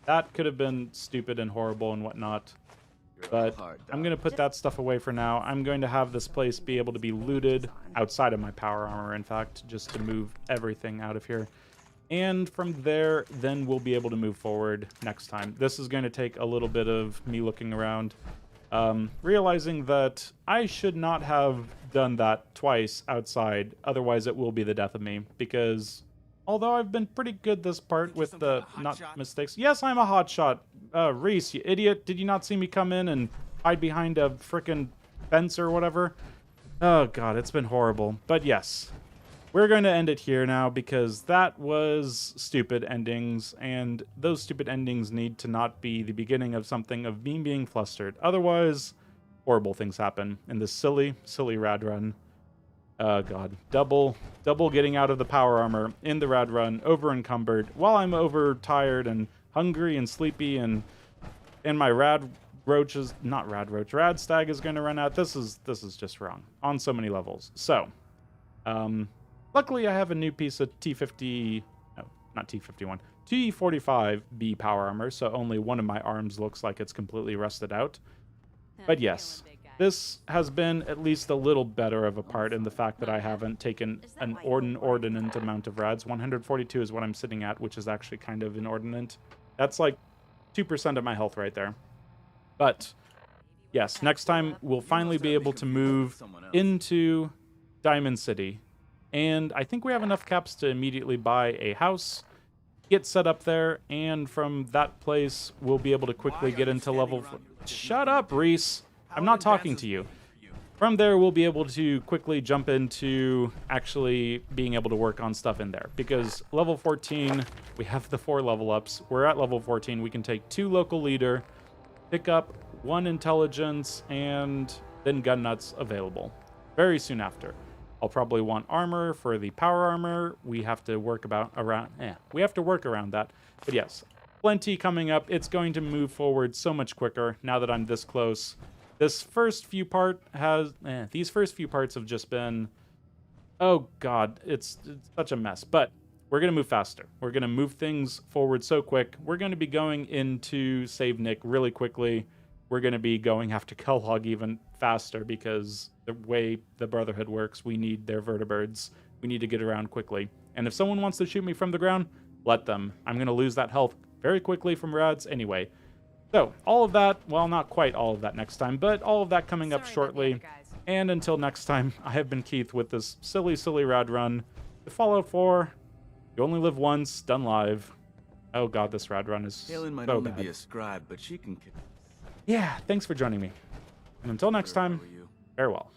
That could have been stupid and horrible and whatnot. But I'm going to put that stuff away for now. I'm going to have this place be able to be looted outside of my power armor, in fact, just to move everything out of here. And from there, then we'll be able to move forward next time. This is going to take a little bit of me looking around, realizing that I should not have done that twice outside. Otherwise, it will be the death of me. Because although I've been pretty good this part with the mistakes. Yes, I'm a hotshot. Reese, you idiot. Did you not see me come in and hide behind a frickin' fence or whatever? Oh, God, it's been horrible. But yes. We're going to end it here now because that was stupid endings, and those stupid endings need to not be the beginning of something of me being flustered. Otherwise, horrible things happen in this silly, silly rad run. God. Double getting out of the power armor in the rad run, over encumbered, while I'm overtired and hungry and sleepy, and my rad stag is going to run out. This is just wrong on so many levels. So, luckily, I have a new piece of T50... No, not T51. T45B power armor, so only one of my arms looks like it's completely rusted out. But yes, this has been at least a little better of a part in the fact that I haven't taken an inordinate amount of rads. 142 is what I'm sitting at, which is actually kind of inordinate. That's like 2% of my health right there. But yes, next time we'll finally be able to move into Diamond City. And I think we have enough caps to immediately buy a house, get set up there, and from that place, we'll be able to quickly get into level... Shut up, Reese! I'm not talking to you. From there, we'll be able to quickly jump into actually being able to work on stuff in there. Because level 14, we have the 4 level ups. We're at level 14. We can take 2 local leader, pick up 1 intelligence, and then gun nuts available very soon after. I'll probably want armor for the power armor. We have to work around that. But yes, plenty coming up. It's going to move forward so much quicker now that I'm this close. These first few parts have just been, oh God, it's such a mess. But we're going to move faster. We're going to move things forward so quick. We're going to be going into Save Nick really quickly. We're going to be going after Kellogg even faster because the way the Brotherhood works, we need their vertibirds. We need to get around quickly. And if someone wants to shoot me from the ground, let them. I'm going to lose that health very quickly from rads anyway. So, all of that, well, not quite all of that next time, but all of that coming up shortly. And until next time, I have been Keith with this silly, silly rad run. The Fallout 4, you only live once, done live. Oh God, this rad run is Halen might so only bad. be a scribe, but she can... Yeah, thanks for joining me. And until next time, farewell.